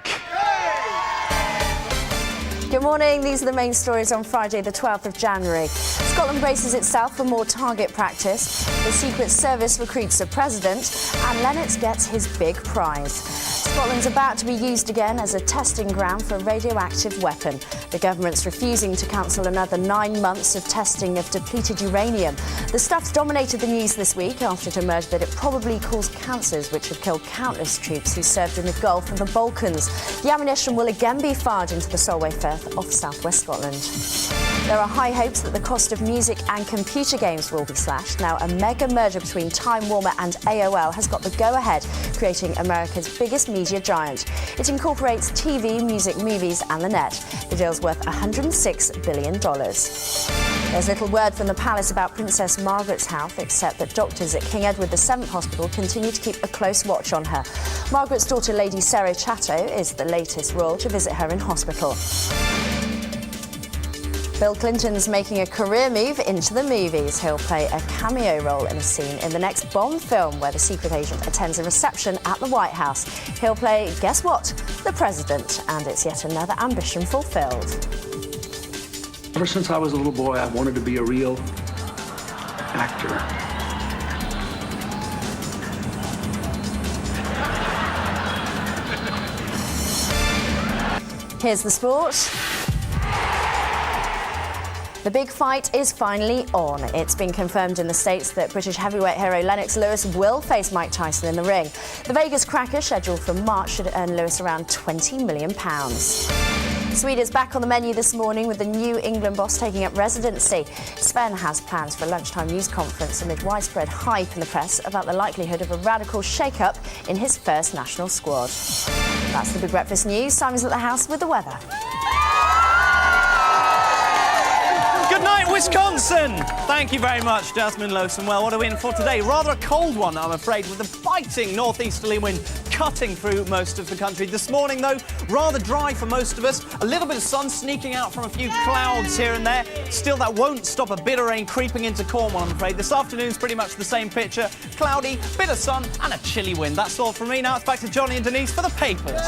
Good morning. These are the main stories on Friday, the 12th of January. Scotland braces itself for more target practice. The Secret Service recruits a president, and Lennox gets his big prize. Scotland's about to be used again as a testing ground for a radioactive weapon. The government's refusing to cancel another 9 months of testing of depleted uranium. The stuff's dominated the news this week after it emerged that it probably caused cancers which have killed countless troops who served in the Gulf and the Balkans. The ammunition will again be fired into the Solway Firth off southwest Scotland. There are high hopes that the cost of music and computer games will be slashed. Now, a mega merger between Time Warner and AOL has got the go-ahead, creating America's biggest media giant. It incorporates TV, music, movies and the net. The deal's worth $106 billion. There's little word from the palace about Princess Margaret's health, except that doctors at King Edward VII Hospital continue to keep a close watch on her. Margaret's daughter, Lady Sarah Chatto, is the latest royal to visit her in hospital. Bill Clinton's making a career move into the movies. He'll play a cameo role in a scene in the next Bond film where the secret agent attends a reception at the White House. He'll play, guess what? The president. And it's yet another ambition fulfilled. Ever since I was a little boy, I wanted to be a real actor. Here's the sport. The big fight is finally on. It's been confirmed in the States that British heavyweight hero Lennox Lewis will face Mike Tyson in the ring. The Vegas cracker, scheduled for March, should earn Lewis around £20 million. Sweden's back on the menu this morning with the new England boss taking up residency. Sven has plans for a lunchtime news conference amid widespread hype in the press about the likelihood of a radical shake-up in his first national squad. That's the Big Breakfast News. Simon's at the house with the weather. Good night, Wisconsin! Thank you very much, Jasmine Lowson. Well, what are we in for today? Rather a cold one, I'm afraid, with a biting northeasterly wind cutting through most of the country. This morning, though, rather dry for most of us. A little bit of sun sneaking out from a few clouds here and there. Still, that won't stop a bit of rain creeping into Cornwall, I'm afraid. This afternoon's pretty much the same picture. Cloudy, bit of sun and a chilly wind. That's all from me. Now it's back to Johnny and Denise for the papers.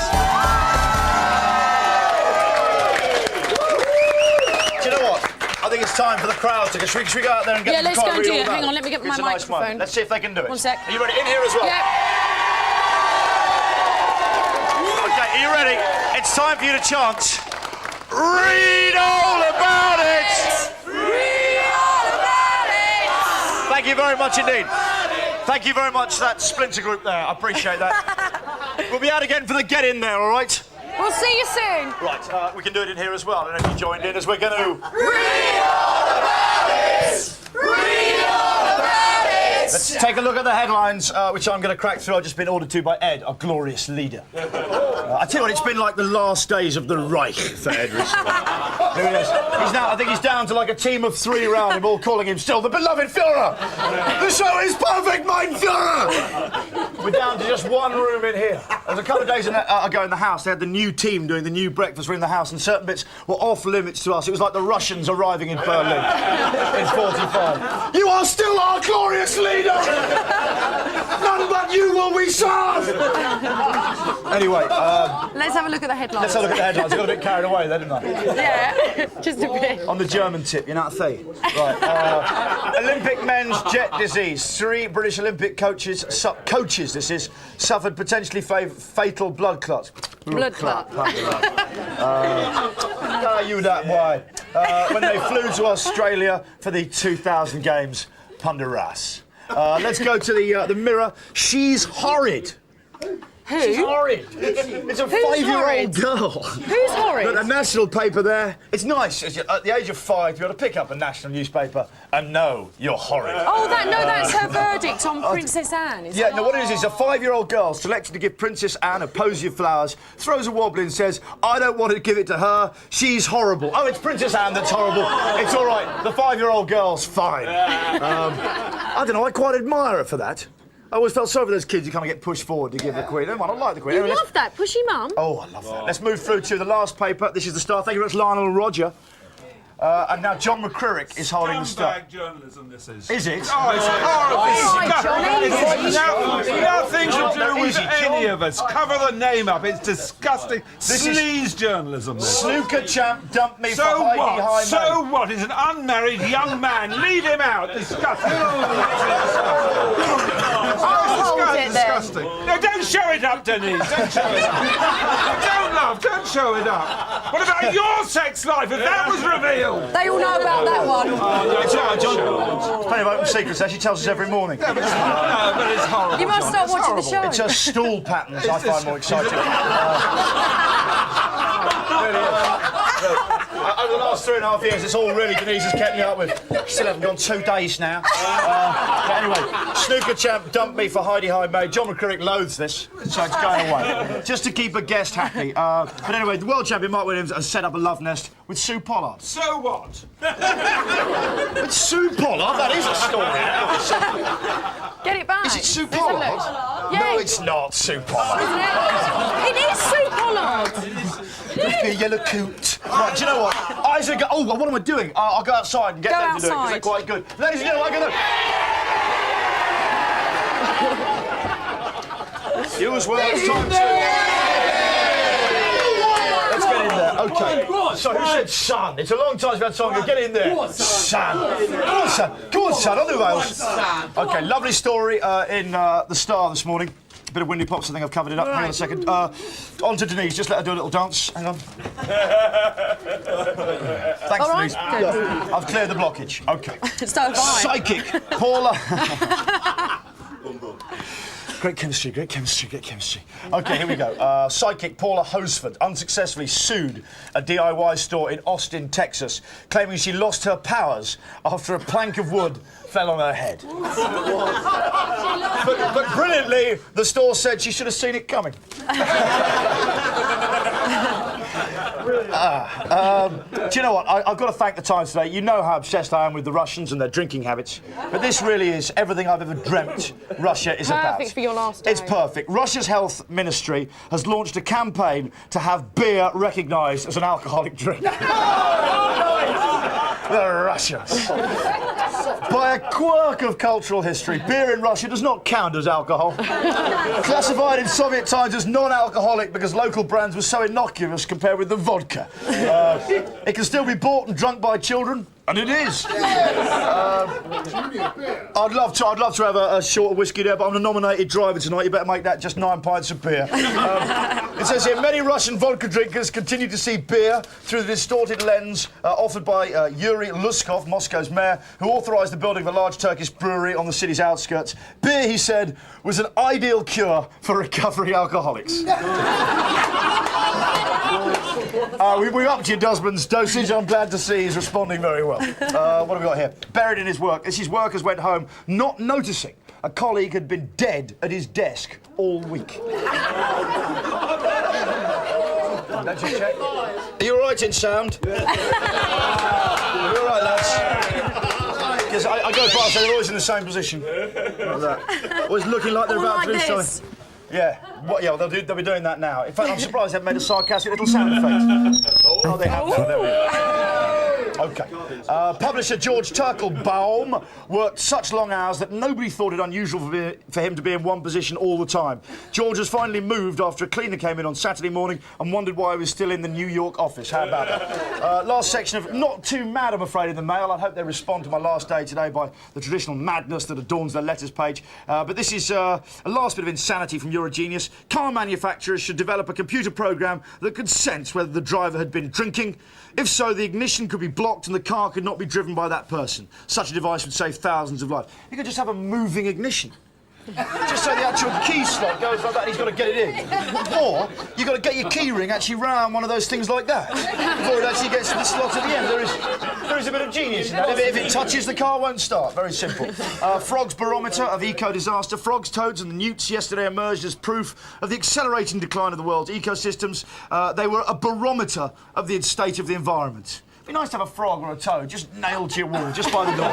Do you know what? I think it's time for the crowd to go. Should we go out there and get Yeah, them let's to go and do read it. all Hang that? on, let me get my It's a nice microphone. moment. Let's see if they can do it. 1 sec. Are you ready? In here as well? Yep. OK, are you ready? It's time for you to chant. Read all about it! Read all about it! Thank you very much indeed. Thank you very much, that splinter group there. I appreciate that. We'll be out again for the Get In There, all right? We'll see you soon. Right, we can do it in here as well. I don't know if you joined in as we're going to... Read all about it! Read all about it! Let's take a look at the headlines, which I'm going to crack through. I've just been ordered to by Ed, our glorious leader. I tell you what, it's been like the last days of the Reich for Ed recently. Here he is. I think he's down to like a team of 3 around him, all calling him still the beloved Führer. The show is perfect, mein Führer. We're down to just one room in here. There was a couple of days ago in the house, they had the new team doing the new breakfast. We're in the house, and certain bits were off limits to us. It was like the Russians arriving in Berlin in 45. You are still our glorious leader. None but you will we serve. Anyway, let's have a look at the headlines. let's have a look at the headlines. I got a bit carried away there, didn't I? Yeah, just a bit. On the German tip, you know what I say? Right. Olympic men's jet disease. 3 British Olympic coaches suffered potentially fatal blood clots. Blood clot. You that why? When they flew to Australia for the 2000 Games, Pundaras. Let's go to the Mirror. She's horrid. Who? She's horrid. It's a Who's 5-year-old horrid? girl. Who's horrid? Got a national paper there. It's nice at the age of 5 to be able to pick up a national newspaper and know you're horrid. Oh, that's her verdict on Princess Anne. Is Yeah, that no, what it right? is a 5-year-old girl selected to give Princess Anne a posy of flowers, throws a wobble and says, I don't want to give it to her, she's horrible. Oh, it's Princess Anne that's horrible. It's all right, the 5-year-old girl's fine. I don't know, I quite admire her for that. I always felt sorry for those kids who kind of get pushed forward to give the Queen. I don't like the Queen. You Anyway, love that pushy mum. Oh, I love that. Let's move through to the last paper. This is the Star. Thank you very much, Lionel and Roger. And now John McCririck is holding the Star. Scumbag journalism, this is. Is it? Oh, it's horrible. Johnny. Nothing to do with any of us. Cover the name up. It's disgusting. This Sleaze journalism. This. Snooker champ dumped me So for Heidi what? High So what? He's an unmarried young man. Leave him out. Disgusting. Disgusting. No, don't show it up, Denise. Don't show it up. Don't laugh. Don't show it up. What about your sex life? If that was revealed. They all know about that one. It's all right, John. It's plenty of open secrets. She tells us every morning. No, but it's horrible. You must start watching the show. It's her stool patterns I find more exciting. Over the last 3.5 years, it's all really Denise has kept me up with. Still haven't gone 2 days now. But anyway, snooker champ dumped me for Heidi High Maid. John McCririck loathes this, so it's going away. Just to keep a guest happy. But anyway, the world champion Mark Williams has set up a love nest with Sue Pollard. So what? It's Sue Pollard? That is a story. Get it back. Is it Sue Let's have a Pollard? look. No, Yeah. it's not Sue Pollard. It is Sue Pollard. Be a yellow coot. Right, do you know what? Isaac, oh, what am I doing? I'll go outside and get them to do it, because they're quite good. Ladies and gentlemen, I'm gonna... You as well, it's time to... Let's get in there, OK. So who said son? It's a long time since we've had someone go, get in there. Go on, son. Go on, son. Go on, son. I'll do Wales. OK, lovely story in The Star this morning. A bit of Windy Pops, I think I've covered it up. Hang on a second. On to Denise, just let her do a little dance. Hang on. Thanks, All right. Denise. Yeah, I've cleared the blockage. OK. So have I. Psychic, Paula. Great chemistry, great chemistry, great chemistry. OK, here we go. Psychic Paula Hosford unsuccessfully sued a DIY store in Austin, Texas, claiming she lost her powers after a plank of wood fell on her head. But brilliantly, the store said she should have seen it coming. Do you know what? I've got to thank the Times today. You know how obsessed I am with the Russians and their drinking habits. But this really is everything I've ever dreamt Russia is about. Perfect for your last day. It's perfect. Russia's health ministry has launched a campaign to have beer recognised as an alcoholic drink. The Russians. By a quirk of cultural history, beer in Russia does not count as alcohol. Classified in Soviet times as non-alcoholic because local brands were so innocuous compared with the vodka. It can still be bought and drunk by children, and it is. I'd love to have a short of whiskey there, but I'm a nominated driver tonight. You better make that just 9 pints of beer. It says here, many Russian vodka drinkers continue to see beer through the distorted lens offered by Yuri Luskov, Moscow's mayor, who authorised the building of a large Turkish brewery on the city's outskirts. Beer, he said, was an ideal cure for recovering alcoholics. We upped your husband's dosage. I'm glad to see he's responding very well. What have we got here? Buried in his work. As his workers went home, not noticing a colleague had been dead at his desk all week. Don't you check? Are you all right in sound? Are you all right, lads? Because I go past, they're always in the same position. Like that. Always looking like they're about to do something. Yeah, well, they'll be doing that now. In fact, I'm surprised they've made a sarcastic little sound effect. Oh, they have now. There we go. OK. Publisher George Turkelbaum worked such long hours that nobody thought it unusual for him to be in one position all the time. George was finally moved after a cleaner came in on Saturday morning and wondered why he was still in the New York office. How about that? Last section of not too mad, I'm afraid, in the Mail. I hope they respond to my last day today by the traditional madness that adorns their letters page. But this is a last bit of insanity from Eurogenius. Car manufacturers should develop a computer program that could sense whether the driver had been drinking. If so, the ignition could be blocked and the car could not be driven by that person. Such a device would save thousands of lives. You could just have a moving ignition. Just so the actual key slot goes like that and he's got to get it in. Or you've got to get your key ring actually round one of those things like that before it actually gets to the slot at the end. There is a bit of genius in that. If it touches, the car won't start. Very simple. Frog's barometer of eco-disaster. Frogs, toads and the newts yesterday emerged as proof of the accelerating decline of the world's ecosystems. They were a barometer of the state of the environment. It'd be nice to have a frog or a toad just nailed to your wall, just by the door.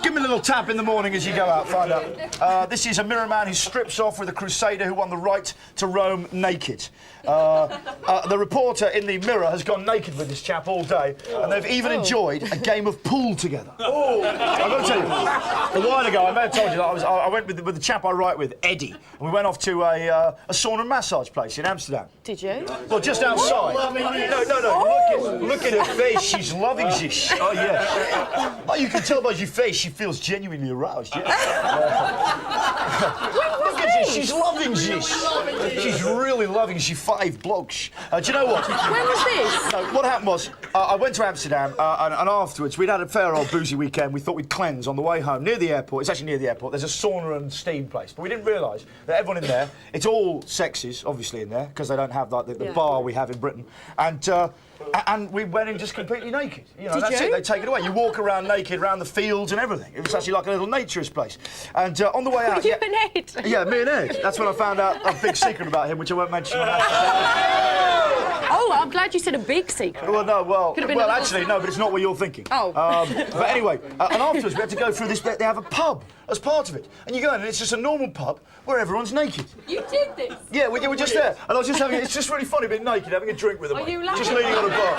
Give him a little tap in the morning as you go out, find out. This is a mirror man who strips off with a crusader who won the right to roam naked. The reporter in the Mirror has gone naked with this chap all day, and they've even enjoyed a game of pool together. Oh. I've got to tell you, a while ago, I may have told you that I went with the chap I write with, Eddie, and we went off to a sauna and massage place in Amsterdam. Did you? Well, just outside. No. Look at her face. She's loving this. Oh, yes. Oh, you can tell by your face she feels genuinely aroused, yeah? Look at this. She's loving this. She's really loving. She 5 blokes. Do you know what? When was this? No, what happened was, I went to Amsterdam, and afterwards, we'd had a fair old boozy weekend. We thought we'd cleanse on the way home. Near the airport, it's actually near the airport, there's a sauna and steam place. But we didn't realise that everyone in there, it's all sexes, obviously, in there, because they don't have like the bar we have in Britain. And we went in just completely naked. You know, that's it. They take it away. You walk around naked around the fields and everything. It was actually like a little naturist place. And on the way out, you and Ed? Yeah, me and Ed. That's when I found out a big secret about him, which I won't mention on Oh, I'm glad you said a big secret. Well, no, actually, no, but it's not what you're thinking. Oh. But anyway, and afterwards we had to go through this bit. They have a pub as part of it. And you go in and it's just a normal pub where everyone's naked. You did this? Yeah, we were just there. And I was just having, it's just really funny being naked, having a drink with them. Are you laughing? Just leaning on a bar.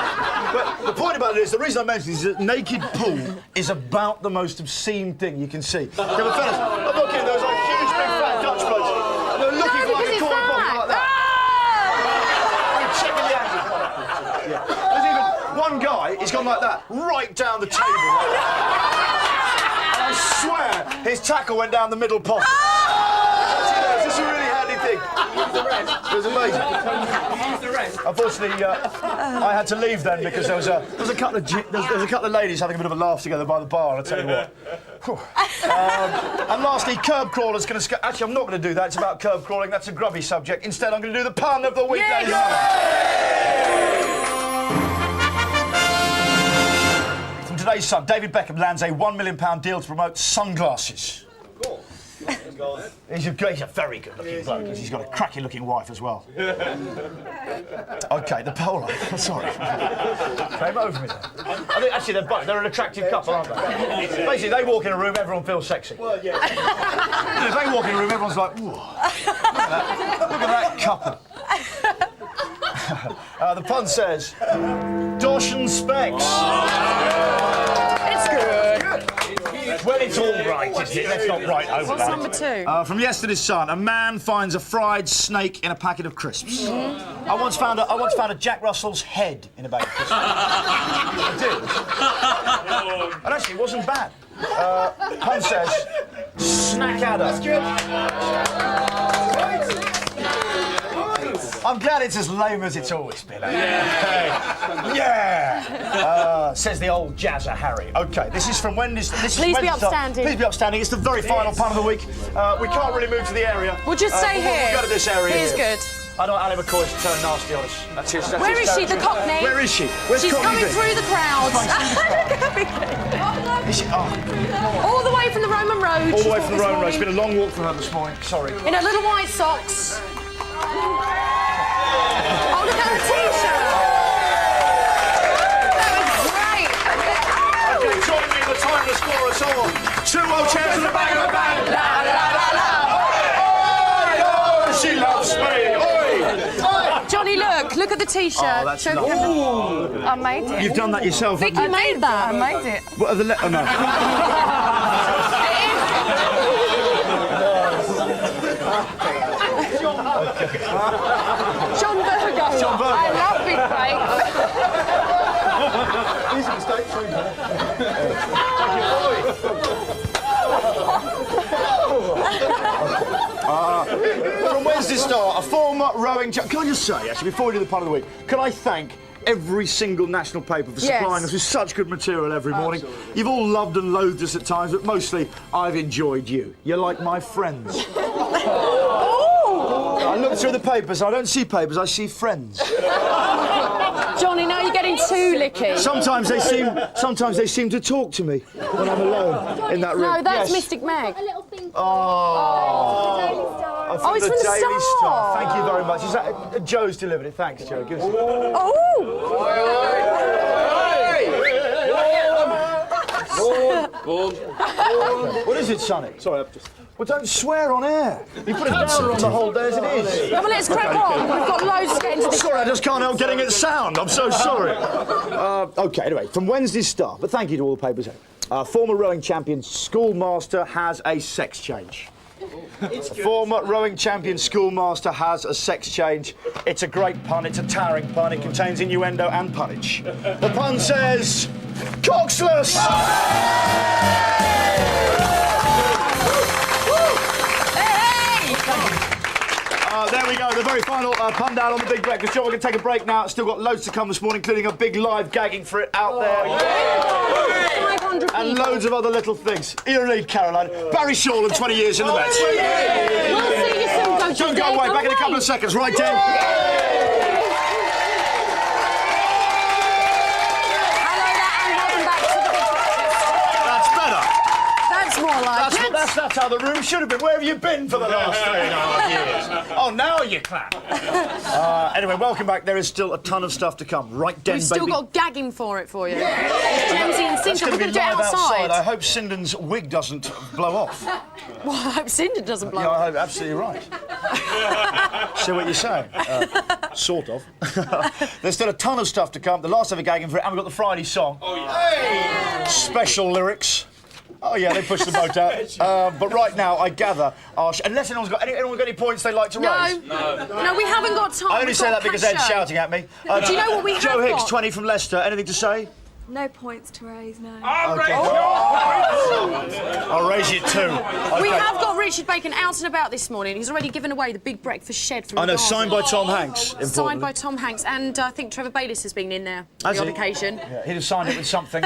But the point about it is, the reason I mentioned this is that naked pool is about the most obscene thing you can see. There were fellas, I'm not kidding, there was like huge big fat Dutch blokes. And they were looking for like a corn pocket like that. And checking the angles like that. Yeah. There's even one guy, he's gone like that, right down the table. Like that. And I swear, his tackle went down the middle pocket. It's just a really handy thing. It was amazing. Unfortunately, I had to leave then because there was a couple of ladies having a bit of a laugh together by the bar. I'll tell you what. And lastly, curb crawlers going to. Actually, I'm not going to do that. It's about curb crawling. That's a grubby subject. Instead, I'm going to do the pun of the week. Ladies and gentlemen. From today's Sun, David Beckham lands a £1 million deal to promote sunglasses. He's a very good-looking bloke, because he's got a cracking-looking wife as well. OK, the polo. Sorry. Came over me then. I think, actually, they're an attractive couple, aren't they? Basically, they walk in a room, everyone feels sexy. Well, yeah. If they walk in a room, everyone's like, ooh. Look at that couple. The pun says, Dawson Specs. It's good. Well, it's all right, isn't it? Let's not write over What's that. number 2? From yesterday's Sun, a man finds a fried snake in a packet of crisps. I once found a Jack Russell's head in a bag of crisps. I did. And actually, it wasn't bad. Pun says, snack adder. I'm glad it's as lame as it's always been. Yeah! Says the old jazzer Harry. OK, this is from Wendy's... Please be upstanding. Please be upstanding. It's the very final pun of the week. We can't really move to the area. We'll just stay here. We'll go to this area. Here's here. good. I know Ali McCoy's turned nasty on us. That's his Where is she, the Cockney? Where is she? Where's She's Cockney coming been? through the crowd. Is she? Oh. All the way from the Roman Road. All the way from the Roman Road. It's been a long walk for her this morning. Sorry. In her little white socks. Oh, look at her T-shirt. That was great. OK, join me in the timeless chorus of 2 old chairs in the back of the band. La, la, la, la. Oh, she loves me. Johnny, look at the T-shirt. Oh, that's lovely. I made it. You've done that yourself, Vicky haven't you? made that. I made it. What are the letters? No. John Virgo. John Virgo. I love Big Break. These are mistakes, from Wednesday Star, a former rowing champ. Can I just say, actually, before we do the pun of the week, can I thank every single national paper for supplying us with such good material every morning? You've all loved and loathed us at times, but mostly I've enjoyed you. You're like my friends. I look through the papers, I don't see papers, I see friends. Johnny, now you're getting too licky. Sometimes they seem to talk to me when I'm alone in that room. No, that's Yes. Mystic Meg. Oh, it's from the Daily Star. Thank you very much. Is that Joe's delivered it? Thanks, Joe. Give us a... What is it, Sonny? Sorry, I've just... Well, don't swear on air. You put a downer on the whole day as it is. Come on, let's crack on. We've got loads to get into this. Sorry, I just can't help getting it sound. I'm so sorry. OK, anyway, from Wednesday's Star, but thank you to all the papers. Former rowing champion schoolmaster has a sex change. A former rowing champion schoolmaster has a sex change. It's a great pun. It's a towering pun. It contains innuendo and punnage. The pun says, coxless! There we go, the very final pun down on the Big Breakfast Show. We're going to take a break now. Still got loads to come this morning, including a big live gagging for it out there. 500 people. And loads of other little things. Ian Reid, Caroline. Barry Shawland, 20 years in the Mets. We'll see you soon, coaches. Don't go away, back in a couple of seconds, right, Dan? Hello there, and welcome back to the Big Breakfast. That's better. That's more like it. That's how the room should have been. Where have you been for the last 3.5 years? Oh, now you clap. Anyway, welcome back. There is still a ton of stuff to come. Right, Den, We've still baby. got gagging for it for you. Jamesy and That's Cinder, going we're to be going to do it live outside. I hope Sinden's wig doesn't blow off. Well, I hope Cinder doesn't blow Yeah, up. I hope, absolutely right. See what you're saying? Sort of. There's still a ton of stuff to come. The last ever gagging for it, and we've got the Friday song. Oh, yeah. Special lyrics. Oh, yeah, they pushed the boat out. But right now, I gather, unless anyone's got any points they'd like to raise. No, we haven't got time. I only say that because Ed's shouting at me. Do you know what we have Joe Hicks, got? 20 from Leicester. Anything to say? No points to raise, no. Okay. I'll raise you 2. Okay. We have got Richard Bacon out and about this morning. He's already given away the Big Breakfast shed from I the know, garden. signed by Tom Hanks. Signed importantly. by Tom Hanks, and I think Trevor Bayliss has been in there on Has the odd he? occasion. Yeah, he'd have signed it with something.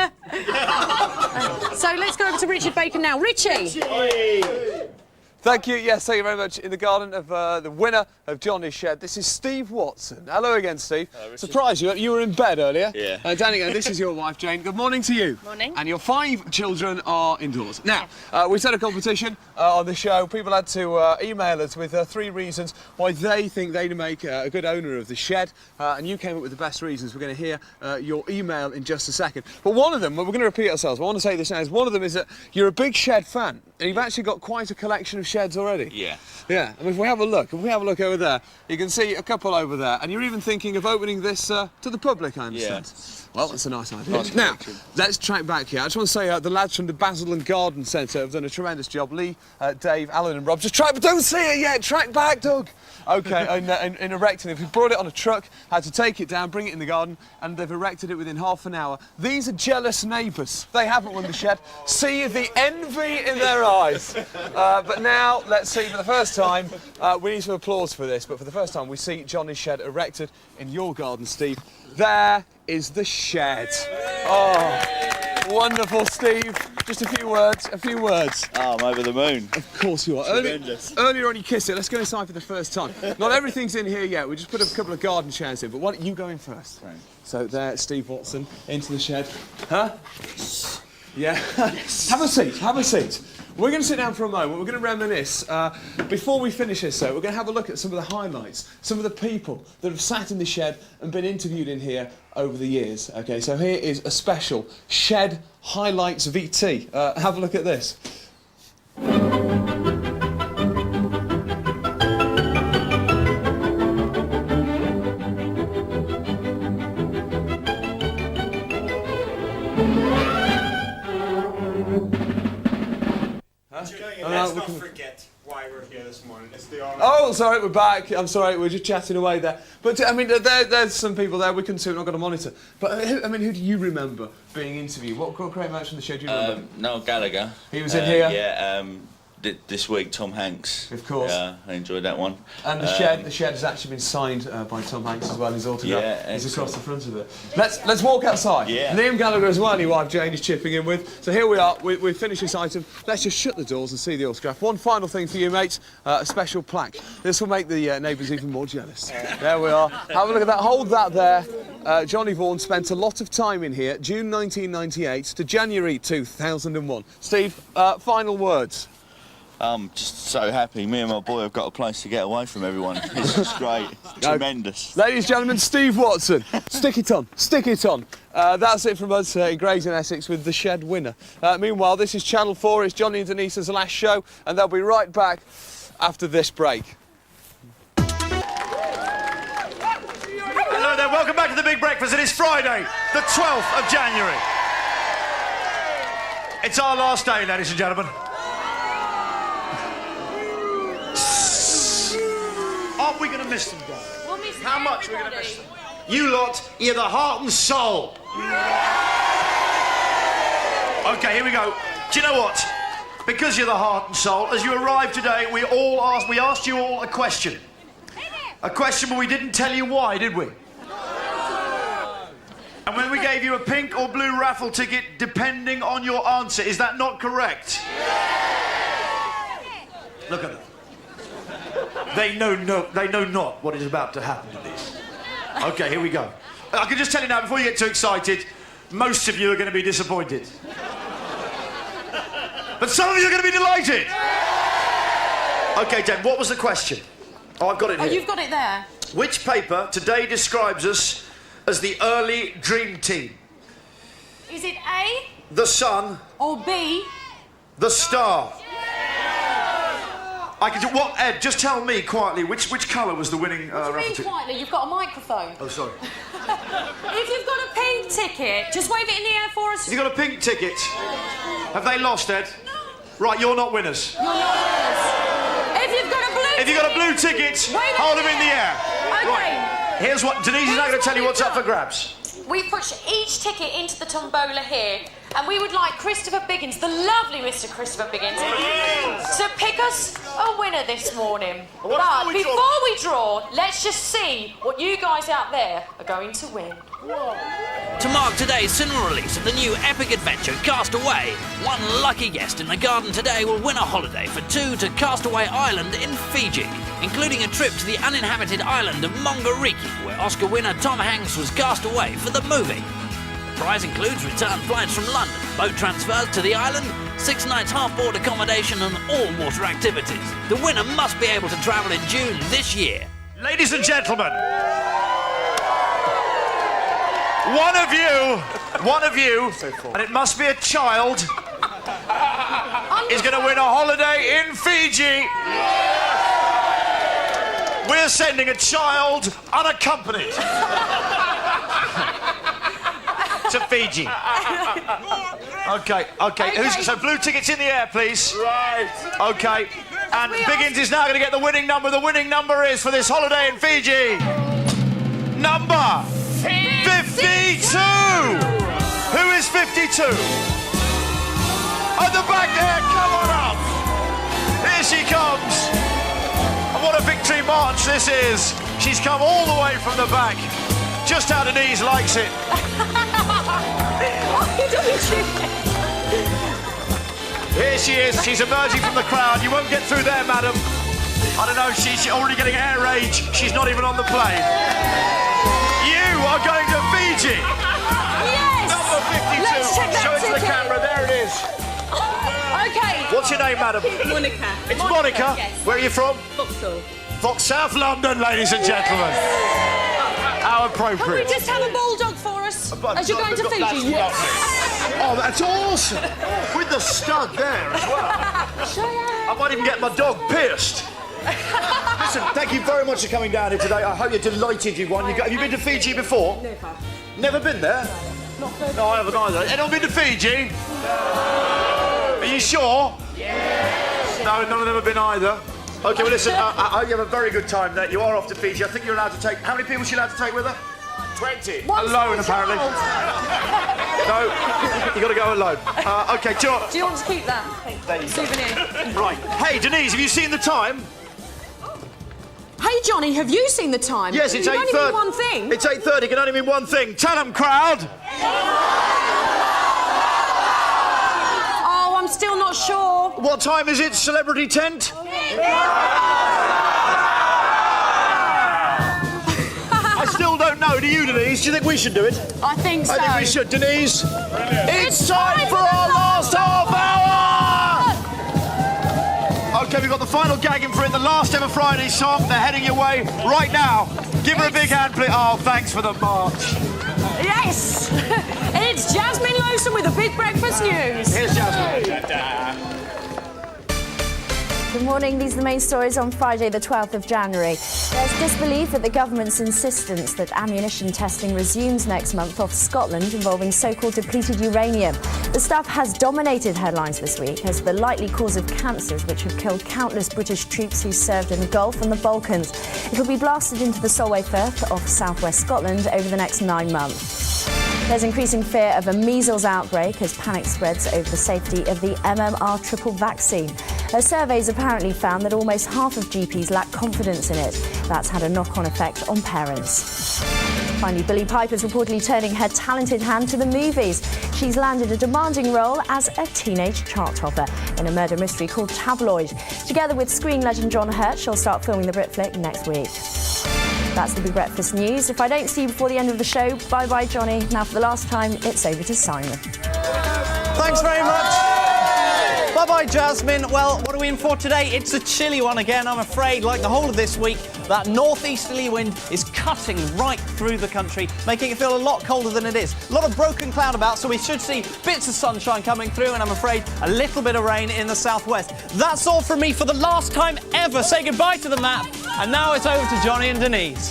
So let's go over to Richard Bacon now. Richie! Thank you. Yes, thank you very much. In the garden of the winner of Johnny's Shed, this is Steve Watson. Hello again, Steve. Hello, Richard. Surprise you. You were in bed earlier. Yeah. Danny, and this is your wife, Jane. Good morning to you. Morning. And your 5 children are indoors. Now, we set a competition on the show. People had to email us with 3 reasons why they think they'd make a good owner of the shed, and you came up with the best reasons. We're going to hear your email in just a second. But one of them, we're going to repeat ourselves, but I want to say this now, is one of them is that you're a big shed fan, and you've actually got quite a collection of sheds already. Yeah. Yeah, I mean, if we have a look over there, you can see a couple over there, and you're even thinking of opening this to the public, I understand. Well, that's a nice idea. Nice now, let's track back here. I just want to say the lads from the Basil and Garden Centre have done a tremendous job. Lee, Dave, Alan and Rob, just track, but don't see it yet, track back, Doug. Okay, in erecting it. We brought it on a truck, had to take it down, bring it in the garden, and they've erected it within half an hour. These are jealous neighbours. They haven't won the shed. See the envy in their eyes. But now, let's see, for the first time, we need some applause for this, but for the first time we see Johnny's Shed erected in your garden, Steve. There is the shed. Oh, wonderful, Steve. Just a few words, Oh, I'm over the moon. Of course you are. Earlier on you kissed it. Let's go inside for the first time. Not everything's in here yet. We just put a couple of garden chairs in, but why don't you go in first? Right. So there, Steve Watson, into the shed. Huh? Yeah. Have a seat. We're going to sit down for a moment. We're going to reminisce. Before we finish this, though, we're going to have a look at some of the highlights, some of the people that have sat in the shed and been interviewed in here over the years. OK, so here is a special Shed Highlights VT. Have a look at this. Let's not forget why we're here this morning. It's the Oh, sorry, we're back. I'm sorry, we're just chatting away there. But, I mean, there's some people there we can see, we're not going to monitor. But, who do you remember being interviewed? What great match from the shed do you remember? Noel Gallagher. He was in here? Yeah, this week, Tom Hanks. Of course. Yeah, I enjoyed that one. And the shed has actually been signed by Tom Hanks as well. His autograph is across the front of it. Let's walk outside. Yeah. Liam Gallagher as well, and your wife Jane is chipping in with. So here we are. We've finished this item. Let's just shut the doors and see the autograph. One final thing for you, mates. A special plaque. This will make the neighbours even more jealous. There we are. Have a look at that. Hold that there. Johnny Vaughan spent a lot of time in here, June 1998 to January 2001. Steve, final words. I'm just so happy. Me and my boy have got a place to get away from everyone. It's just great. It's tremendous. Ladies and gentlemen, Steve Watson. Stick it on. Stick it on. That's it from us in Grays in Essex with the Shed winner. Meanwhile, this is Channel 4. It's Johnny and Denise's last show, and they'll be right back after this break. Hello there, welcome back to the Big Breakfast. It is Friday, the 12th of January. It's our last day, ladies and gentlemen. Aren't we going to miss them, guys? We'll miss How much are we going to miss them? You lot, you're the heart and soul. OK, here we go. Do you know what? Because you're the heart and soul, as you arrived today, we asked you all a question. A question, but we didn't tell you why, did we? And when we gave you a pink or blue raffle ticket, depending on your answer, is that not correct? Look at them. They know not what is about to happen to these. OK, here we go. I can just tell you now, before you get too excited, most of you are going to be disappointed. But some of you are going to be delighted. OK, Jen, what was the question? Oh, I've got it here. Oh, you've got it there. Which paper today describes us as the early dream team? Is it A? The Sun. Or B? The Star. I can do what, Ed? Just tell me quietly which colour was the winning What do you mean ticket? quietly? You've got a microphone. Oh, sorry. If you've got a pink ticket, just wave it in the air for us. You got a pink ticket? Have they lost, Ed? No. Right, you're not winners. You're not winners. If you've got a blue ticket... If you've got a blue ticket, hold them in the air. OK. Right. Here's what... Denise is now going to tell you what's up for grabs. We put each ticket into the tombola here, and we would like Christopher Biggins, the lovely Mr. Christopher Biggins, to pick us a winner this morning. But before we draw, let's just see what you guys out there are going to win. To mark today's cinema release of the new epic adventure Castaway, one lucky guest in the garden today will win a holiday for two to Castaway Island in Fiji, including a trip to the uninhabited island of Mongariki, where Oscar winner Tom Hanks was cast away for the movie. The prize includes return flights from London, boat transfers to the island, 6 nights half-board accommodation and all water activities. The winner must be able to travel in June this year. Ladies and gentlemen, one of you, and it must be a child, is going to win a holiday in Fiji. We're sending a child unaccompanied to Fiji. Okay. So blue tickets in the air, please. Right. Okay. And Biggins is now going to get the winning number. The winning number is for this holiday in Fiji. Number 52. Who is 52? At the back there, come on up. Here she comes. And what a victory march this is. She's come all the way from the back. Just how Denise likes it. Here she is. She's emerging from the crowd. You won't get through there, madam. I don't know. She's already getting air rage. She's not even on the plane. You are going to Fiji. Yes. Number 52. Let's check that Show it to the ticket. camera. There it is. Okay. What's your name, madam? Monica. It's Monica. Yes. Where are you from? Vauxhall. South London, ladies and gentlemen. How Can we appropriate. just have a bulldog for us as you're going to Fiji? That's lovely. Oh, that's awesome. With the stud there as well. I might even get my dog pierced. Listen, thank you very much for coming down here today. I hope you're delighted you won. Have you been to Fiji before? Never. Never been there? Not for No, I haven't either. Anyone been to Fiji? No. Are you sure? Yes. No, none of them have been either. Okay, well listen, I hope you have a very good time there. You are off to Fiji. I think you're allowed to take... How many people are you allowed to take with her? 20. Alone, apparently. No, you got to go alone. Okay, Do you want to keep that souvenir? Right. Hey, Denise, have you seen the time? Hey, Johnny, have you seen the time? Yes, it's 8:30. It can only mean one thing. It's 8:30. It can only mean one thing. Tell them, crowd. Oh, I'm still not sure. What time is it, celebrity tent? I still don't know. Do you, Denise? Do you think we should do it? I think so. I think we should, Denise. It's time for our last half hour! Okay, we've got the final gag in for it, the last ever Friday song. They're heading your way right now. Give her a big hand, please. Oh, thanks for the march. Yes! It's Jasmine Lowson with the Big Breakfast News. Here's Jasmine. Good morning. These are the main stories on Friday, the 12th of January. There's disbelief at the government's insistence that ammunition testing resumes next month off Scotland involving so-called depleted uranium. The stuff has dominated headlines this week as the likely cause of cancers which have killed countless British troops who served in the Gulf and the Balkans. It'll be blasted into the Solway Firth off southwest Scotland over the next 9 months. There's increasing fear of a measles outbreak as panic spreads over the safety of the MMR triple vaccine. Surveys apparently found that almost half of GPs lack confidence in it. That's had a knock-on effect on parents. Finally, Billie Piper's reportedly turning her talented hand to the movies. She's landed a demanding role as a teenage chart topper in a murder mystery called Tabloid. Together with screen legend John Hurt, she'll start filming the Brit flick next week. That's the Big Breakfast News. If I don't see you before the end of the show, bye-bye, Johnny. Now, for the last time, it's over to Simon. Thanks very much. Bye-bye, Jasmine. Well, what are we in for today? It's a chilly one again, I'm afraid. Like the whole of this week, that northeasterly wind is cutting right through the country, making it feel a lot colder than it is. A lot of broken cloud about, so we should see bits of sunshine coming through, and I'm afraid a little bit of rain in the southwest. That's all from me for the last time ever. Say goodbye to the map, and now it's over to Johnny and Denise.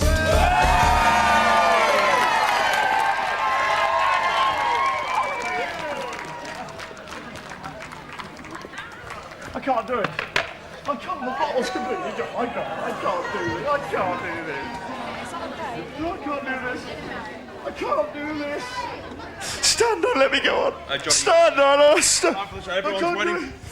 I can't do it. I can't. My bottle's completely done. I can't do this. I can't do this. I can't do this. I can't do this. stand, don't let me go on. Stand, no, stand.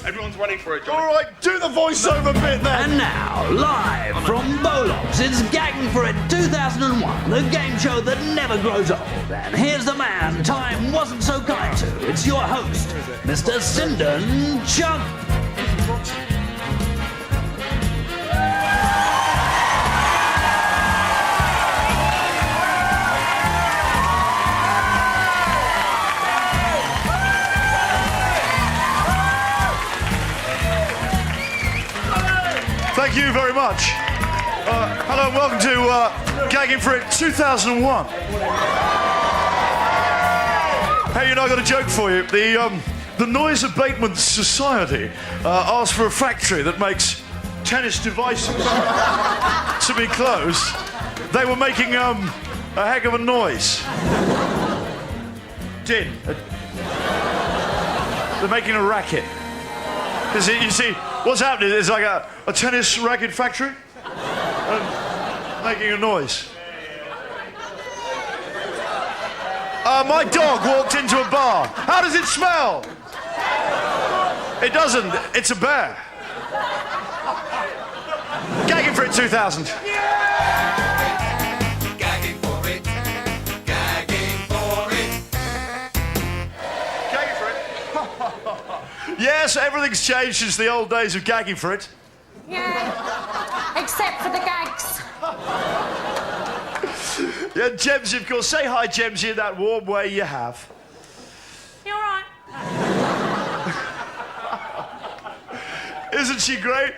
Everyone's waiting for it, Johnny. All right, do the voiceover bit then. And now, live from Bollocks, it's Gagging for It 2001, the game show that never grows old. And here's the man time wasn't so kind to. It's your host, Mr. Sinden Chunk. Thank you very much. Hello and welcome to Gagging for It 2001. Hey, you know, I got a joke for you. The Noise Abatement Society asked for a factory that makes tennis devices to be closed. They were making a heck of a noise. They're making a racket. You see, what's happening is like a tennis racket factory making a noise. My dog walked into a bar. How does it smell? It doesn't. It's a bear. Gagging for It 2000. Gagging for it. Gagging for it. Gagging for It. Yes, everything's changed since the old days of Gagging for It. Yeah, except for the gags. Yeah, Gemsy, of course. Say hi, Gemsy, in that warm way you have. You all right? Isn't she great?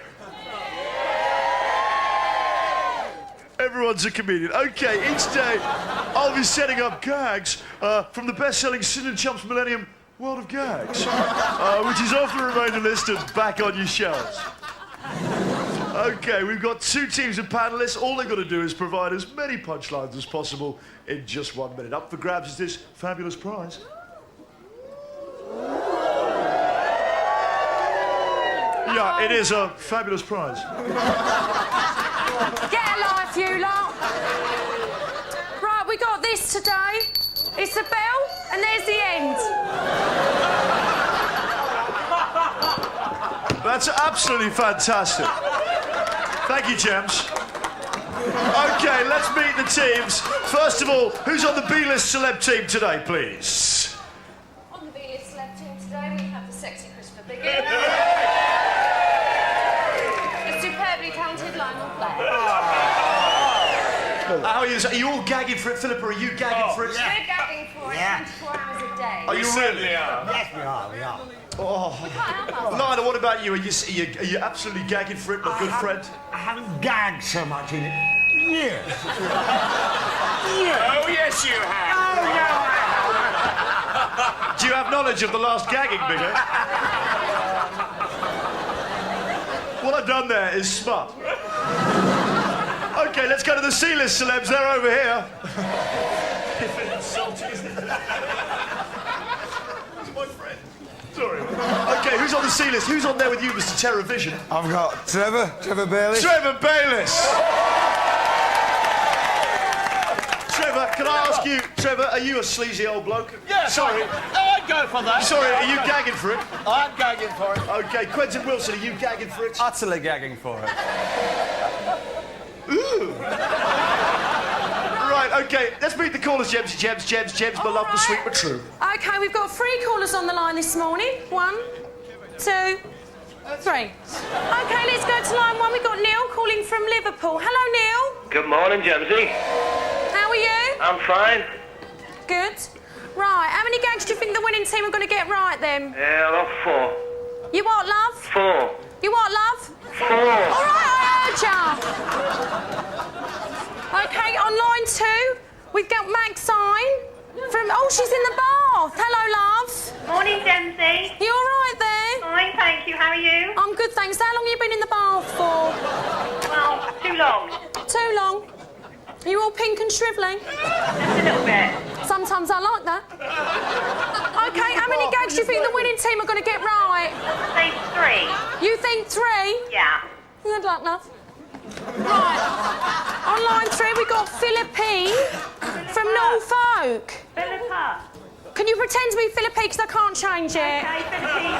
Everyone's a comedian. Okay, each day I'll be setting up gags from the best-selling Sin and Chump's Millennium World of Gags, which is off the remainder list and back on your shelves. Okay, we've got two teams of panellists. All they've got to do is provide as many punchlines as possible in just 1 minute. Up for grabs is this fabulous prize. Yeah, it is a fabulous prize. Get a life, you lot. Right, we got this today. It's the bell, and there's the end. That's absolutely fantastic. Thank you, Gems. Okay, let's meet the teams. First of all, who's on the B-list celeb team today, please? On the B-list celeb team today, we have the sexy Christopher Biggins. The superbly talented Lionel Blair. How are you? Are you all gagging for it, Philippa? Are you gagging for it? We're gagging for it 24 hours a day. Are you really? Yes, we are. Oh. Lionel, what about you? Are you absolutely gagging for it, my good friend? I haven't gagged so much in it. Yes. Oh, yes, you have. Oh, no, Do you have knowledge of the last gagging, Bigger? What I've done there is smart. Okay, let's go to the C-list celebs. They're over here. If it's insulting, isn't it? He's my friend. Sorry. Okay, who's on the C-list? Who's on there with you, Mr. Terrorvision? I've got Trevor Bayliss. Trevor Bayliss! Trevor, can I ask you, Trevor, are you a sleazy old bloke? Yeah, sorry. I'd go for that. Sorry, are you gagging for it? I'm gagging for it. Okay, Quentin Wilson, are you gagging for it? Utterly gagging for it. Ooh. Right, okay, let's meet the callers, Gems, my love, the sweet but true. Okay, we've got 3 callers on the line this morning. 1, 2, 3. Okay, let's go to line 1. We've got Neil calling from Liverpool. Hello, Neil. Good morning, Gemsy. How are you? I'm fine. Good. Right, how many gags do you think the winning team are going to get right then? Yeah, I love 4. You what, love? 4. You what, love? 4. All right, I heard ya. Okay, on line 2, we've got Maxine from... Oh, she's in the bath. Hello, love. Morning, Gemsy. You all right there? Fine, thank you. How are you? I'm good, thanks. How long have you been in the bath for? Well, too long. Too long. Are you all pink and shrivelling? Just a little bit. Sometimes I like that. Okay, how many gags do you think the winning team are going to get right? Say 3. You think 3? Yeah. Good luck, love. Right. On line 3, we got Philippine from Norfolk. Philippa. Can you pretend to be Philippine because I can't change it? Okay, Philippine.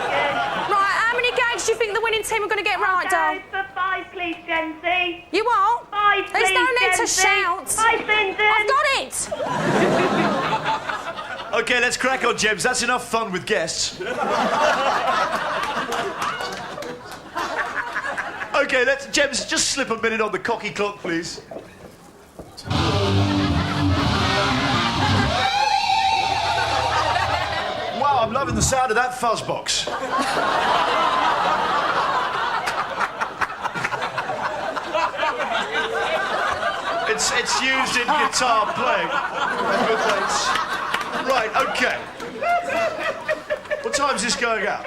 Right, how many gags do you think the winning team are going to get right, doll? Go for 5, please, Jency. You what? 5, please, There's no need to Jency. shout. 5, Lyndon. I've got it. OK, let's crack on, Jems. That's enough fun with guests. OK, let's... Jems, just slip a minute on the cocky clock, please. Wow, I'm loving the sound of that fuzz box. It's used in guitar playing. Right, OK. What time's this going out?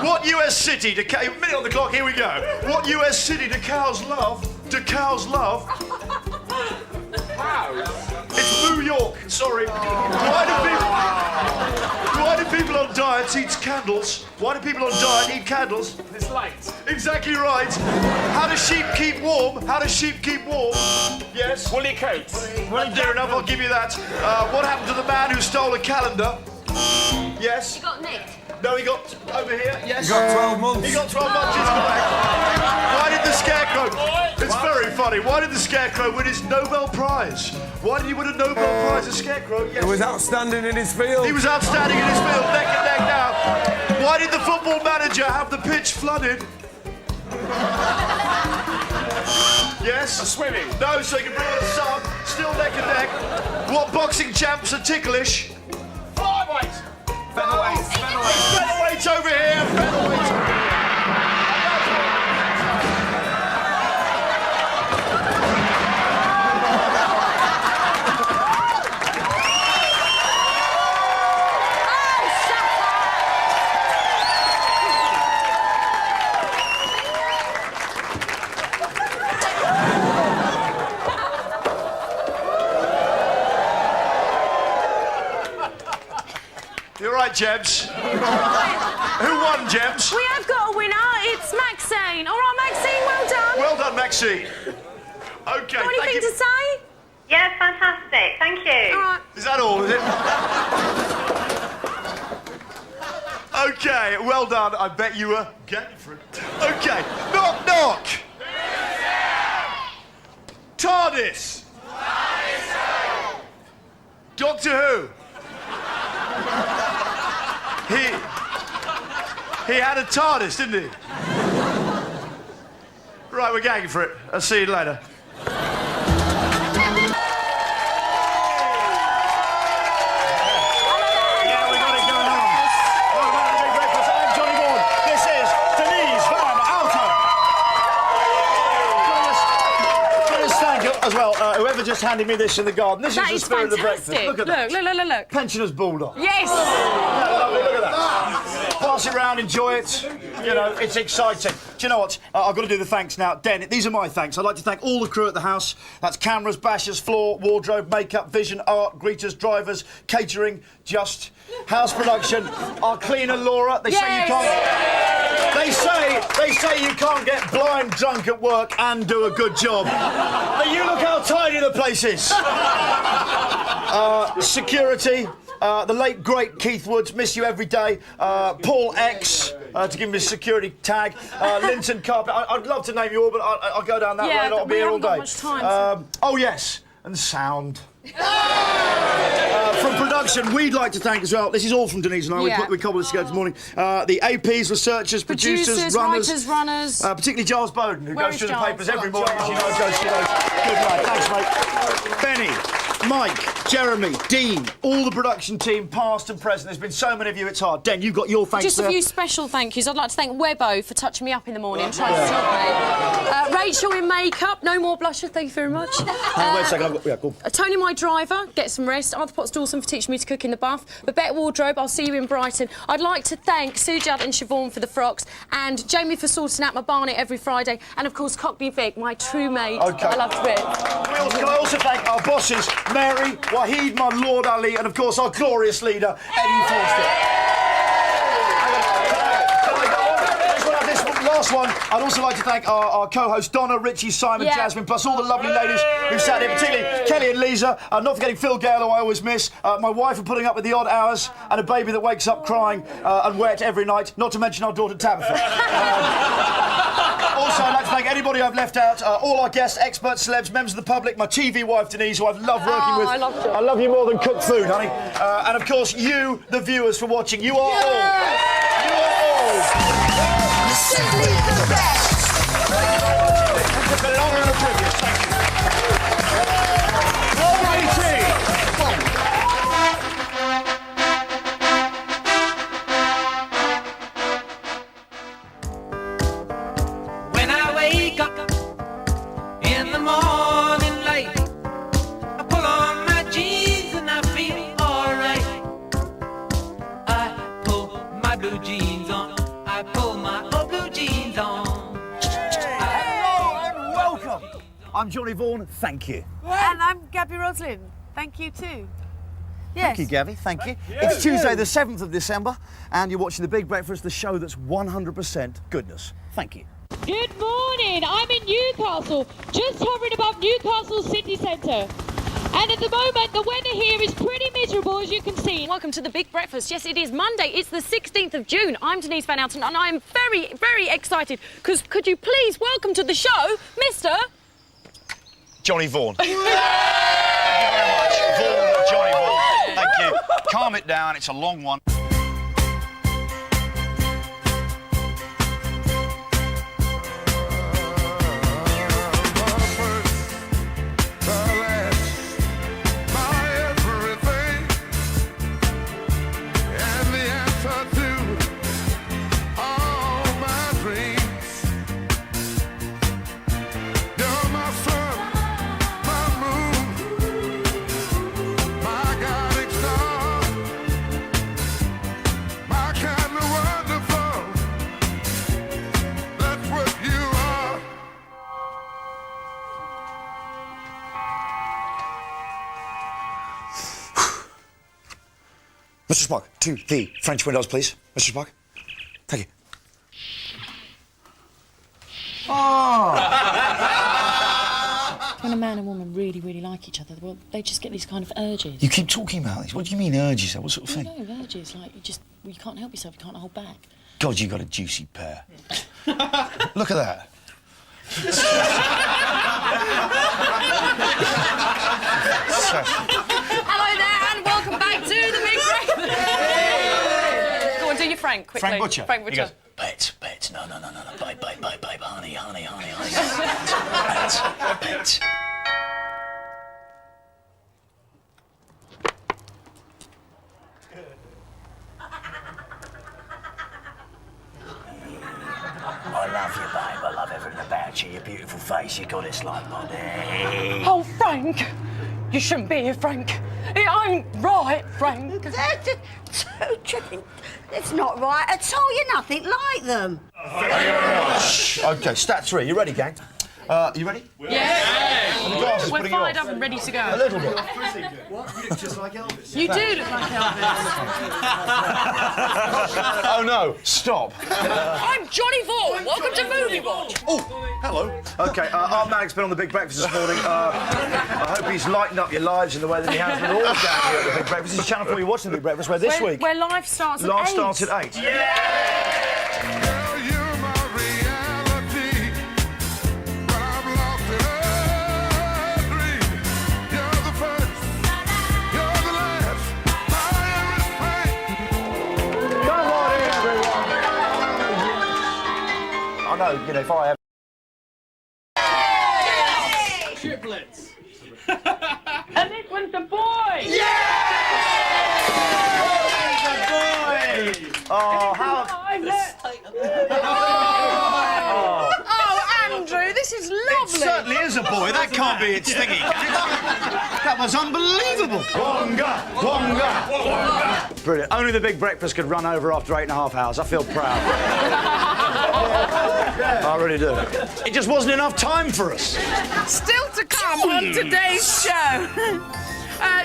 What US city do cows... Minute on the clock, here we go. What US city do cows love? Do cows love? It's New York, sorry. Why do people on diets eat candles? Why do people on diet eat candles? It's light. Exactly right. How do sheep keep warm? How do sheep keep warm? Yes? Woolly coats. Fair enough, I'll give you that. What happened to the man who stole a calendar? Yes? He got nicked. No, he got over here. Yes. He got 12 months. He got 12 months. It's correct. Why did the Scarecrow? It's very funny. Why did the Scarecrow win his Nobel Prize? Why did he win a Nobel Prize, the Scarecrow? Yes. He was outstanding in his field. He was outstanding in his field, neck and neck now. Why did the football manager have the pitch flooded? Yes? Swimming. No, so you can bring in the sun. Still neck and neck. What boxing champs are ticklish? Flyweight. Featherweight. Featherweight's over here. Featherweight's over here. You're right, Jems. Who won, Jems? We have got a winner. It's Maxine. All right, Maxine, well done. Well done, Maxine. OK, Got anything to say? Yeah, fantastic. Thank you. All right. Is that all, is it? OK, well done. I bet you were getting for it. OK, knock, knock. TARDIS. Doctor Who. He had a TARDIS, didn't he? Right, we're gagging for it. I'll see you later. Yeah, we got it going on. Welcome back to the Big Breakfast. I'm Johnny Vaughan. This is Denise Van Alton. Can I just thank you as well, whoever just handed me this in the garden. This That is is the spirit of the fantastic. breakfast. Look at that. Look. Pensioners Bulldog. Yes. Lovely, look at that. Pass it round, enjoy it. You know, it's exciting. Do you know what? I've got to do the thanks now. Den, these are my thanks. I'd like to thank all the crew at the house. That's cameras, bashers, floor, wardrobe, makeup, vision, art, greeters, drivers, catering, just house production. Our cleaner, Laura. They say you can't... They say you can't get blind drunk at work and do a good job. But you look how tidy the place is. Security. The late, great Keith Woods, miss you every day. Paul X, to give him his security tag. Linton Carpet. I'd love to name you all, but I'll go down that way and I'll be here all day. Much time, oh, yes, and sound. From production, we'd like to thank as well. This is all from Denise and I. Yeah. We cobbled this together this morning. The APs, researchers, producers, writers, runners. Particularly Giles Bowden, who Where goes is through Giles? the papers every Oh, morning. Giles. Good lad, thanks, mate. Benny, Mike, Jeremy, Dean, all the production team, past and present. There's been so many of you, it's hard. Den, you've got your thanks Just there. a few special thank yous. I'd like to thank Webbo for touching me up in the morning and trying to stop me. Rachel in makeup, no more blusher, thank you very much. Wait a second, yeah, cool. Tony, my driver, get some rest. Arthur Potts Dawson for teaching me to cook in the bath. Babette Wardrobe, I'll see you in Brighton. I'd like to thank Sue Judd and Siobhan for the frocks, and Jamie for sorting out my barnet every Friday, and of course Cockney Vic, my true mate. Okay. I love to it. Can I also thank our bosses, Mary, Wahid, my Lord Ali, and of course our glorious leader, Eddie Forster. Can I go on? Just want to have this last one, I'd also like to thank our co-hosts Donna, Richie, Simon, Jasmine, plus all the lovely ladies who sat here, particularly Kelly and Lisa, not forgetting Phil Gale, who I always miss, my wife for putting up with the odd hours, and a baby that wakes up crying and wet every night, not to mention our daughter Tabitha. Also, I'd like to thank anybody I've left out, all our guests, experts, celebs, members of the public, my TV wife Denise, who I've loved working with. I love you more than cook food, honey. And of course, you, the viewers, for watching. You are all. Simply the best. Belong in the trivia. Thank you. Alrighty. When I wake up in the morning light, I pull on my jeans and I feel alright. I pull my blue jeans on. I pull my old blue jeans on. Hello and welcome. I'm Johnny Vaughan. Thank you. And I'm Gabby Roslin. Thank you too. Yes. Thank you, Gabby. Thank you. It's Tuesday, the 7th of December, and you're watching The Big Breakfast, the show that's 100% goodness. Thank you. Good morning. I'm in Newcastle, just hovering above Newcastle city centre. And at the moment, the weather here is pretty miserable, as you can see. Welcome to The Big Breakfast. Yes, it is Monday. It's the 16th of June. I'm Denise Van Outen, and I'm very, very excited, because could you please welcome to the show, Mr... Johnny Vaughan. Thank you very much. Vaughan, Johnny Vaughan. Thank you. Calm it down. It's a long one. Mr. Spock, to the French windows, please. Mr. Spock. Thank you. When a man and woman really, really like each other, well, they just get these kind of urges. You keep talking about these. What do you mean urges? What sort of thing? No, urges. Like, you can't help yourself. You can't hold back. God, you got a juicy pair. Look at that. Hello there, and welcome back to The Big Breakfast. Go on, do your Frank, quickly. Frank Butcher. Frank Butcher. Bet, no, babe, honey, bet. I love you, babe. I love everything about you. Your beautiful face, your goddess like body. Oh, Frank! You shouldn't be here, Frank. It ain't right, Frank. It's not right at all. You're nothing like them. OK, stat 3. You ready, gang? You ready? Yes. We're fired up and ready to go. A little bit. What? You look just like Elvis. You do look like Elvis. Oh, no. Stop. I'm Johnny Vaughan. Welcome to Movie Watch. Oh, hello. OK, Art Malik's been on The Big Breakfast this morning. I hope he's lightened up your lives in the way that he has been all down here at The Big Breakfast. This is Channel 4 you're watching The Big Breakfast, where this week... Where live starts at 8. Live starts at 8. Yeah! I know, you know, if I have... Triplets. And this one's a boy! Oh, how... Oh, Andrew, this is lovely. It certainly is a boy. That can't be its thingy. That was unbelievable. Wonga. Brilliant. Only The Big Breakfast could run over after 8.5 hours. I feel proud. I really do. It just wasn't enough time for us. Still to come on today's show.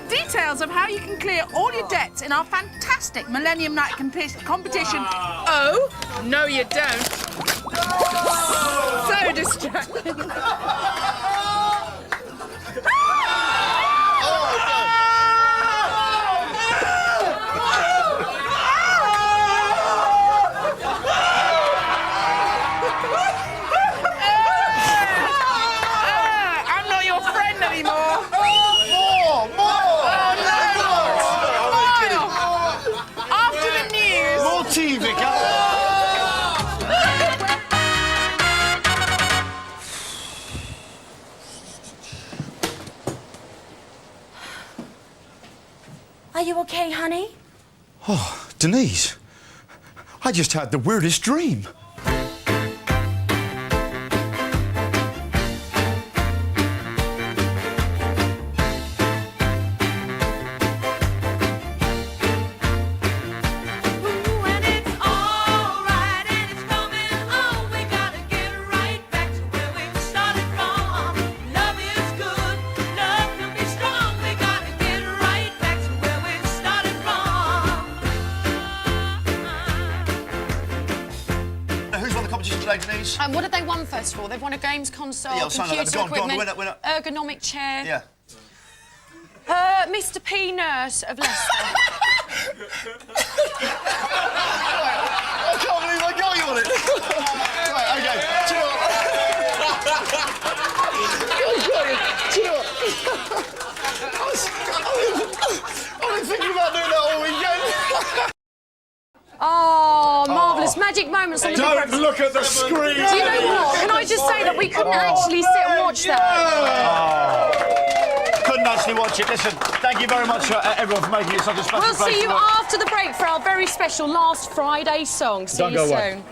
Details of how you can clear all your debts in our fantastic Millennium Night competition. Oh, no you don't. So distracting. I'm not your friend anymore. After the news. More tea, Vicar. Are you okay, honey? Oh, Denise, I just had the weirdest dream. Who's won the competition today, Denise? What have they won first of all? They've won a games console, Yeah, I'll sign that. computer Go on, equipment, winner. ergonomic chair. Yeah. Mr. P. Nurse of Leicester. I can't believe I got you on it. Right, OK. Do you know what? I've been thinking about doing that all weekend. Oh, marvellous. Magic moments on the Big Don't Breakfast. look at the screen. Do you know what? Can I just say that we couldn't actually sit and watch that? Couldn't actually watch it. Listen, thank you very much, everyone, for making it such a special We'll place see you to work. after the break for our very special Last Friday song. See Don't you go soon. away.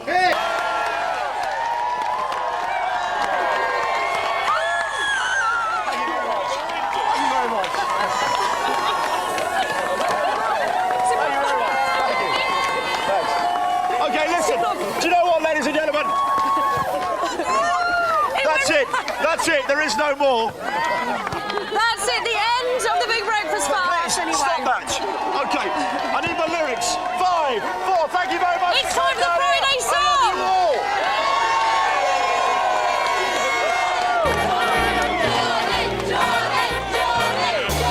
OK, listen. Do you know what, ladies and gentlemen? That's it. That's it. There is no more. That's it, the end of the Big Breakfast Bash, anyway. Stop that. OK, I need my lyrics. 5, 4, thank you very much. It's time for the Friday song.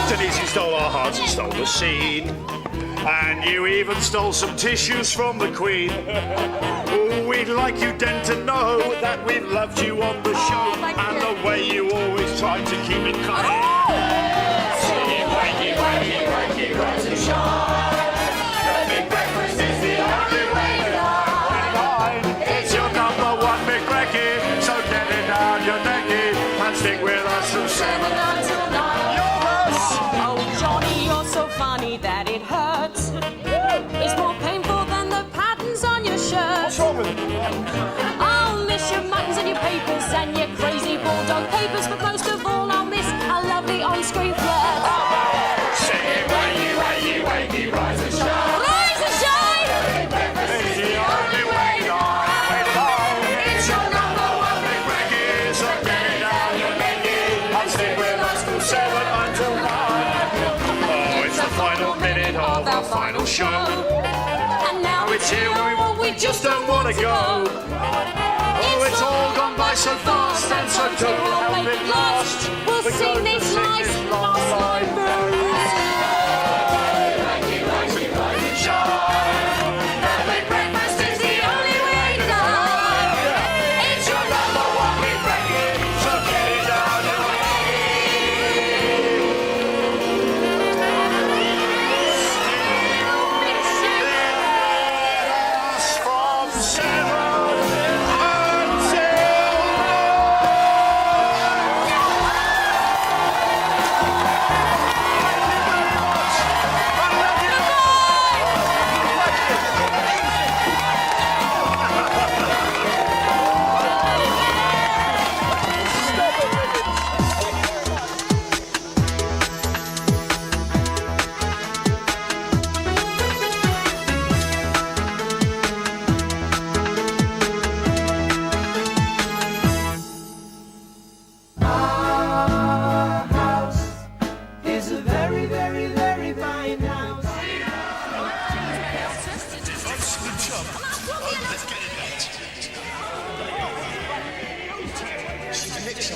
Denise, you stole our hearts and stole the scene. And you even stole some tissues from the Queen. Oh, we'd like you, Den, to know that we've loved you on the show and the way you always tried to keep it clean. Singing wakey, wakey, wakey, rise and shine. The Big Breakfast is the only way to line. It's your number one Big Brekkie, so get it down your necky and stick with us from 7 until 9. Oh, Johnny, you're so funny that it hurts. It's more painful than the patterns on your shirt. What's wrong with it? I'll miss your muttons and your papers and your crazy bulldog papers, but most of all I'll miss a lovely on-screen flirt. Singing wakey, wakey, wakey, rise and shine. Rise and shine! It's the only way line. It's your number one Big Brekkie, so get it down your necky and stick with us from 7 until 9. Oh, it's the final minute of our final show. And now It's here we just don't want to go. Oh, it's all gone by so fast and so don't help it last. We'll sing this last line very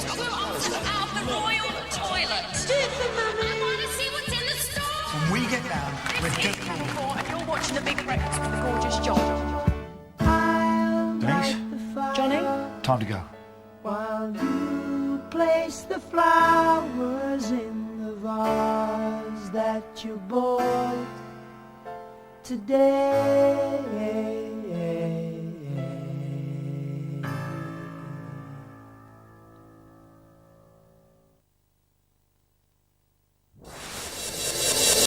just grew out of the royal toilet. I want to see what's in the store. When we get down, we're just And you're watching The Big Breakfast with the gorgeous John. Denise, Johnny? time to go. While you place the flowers in the vase that you bought today.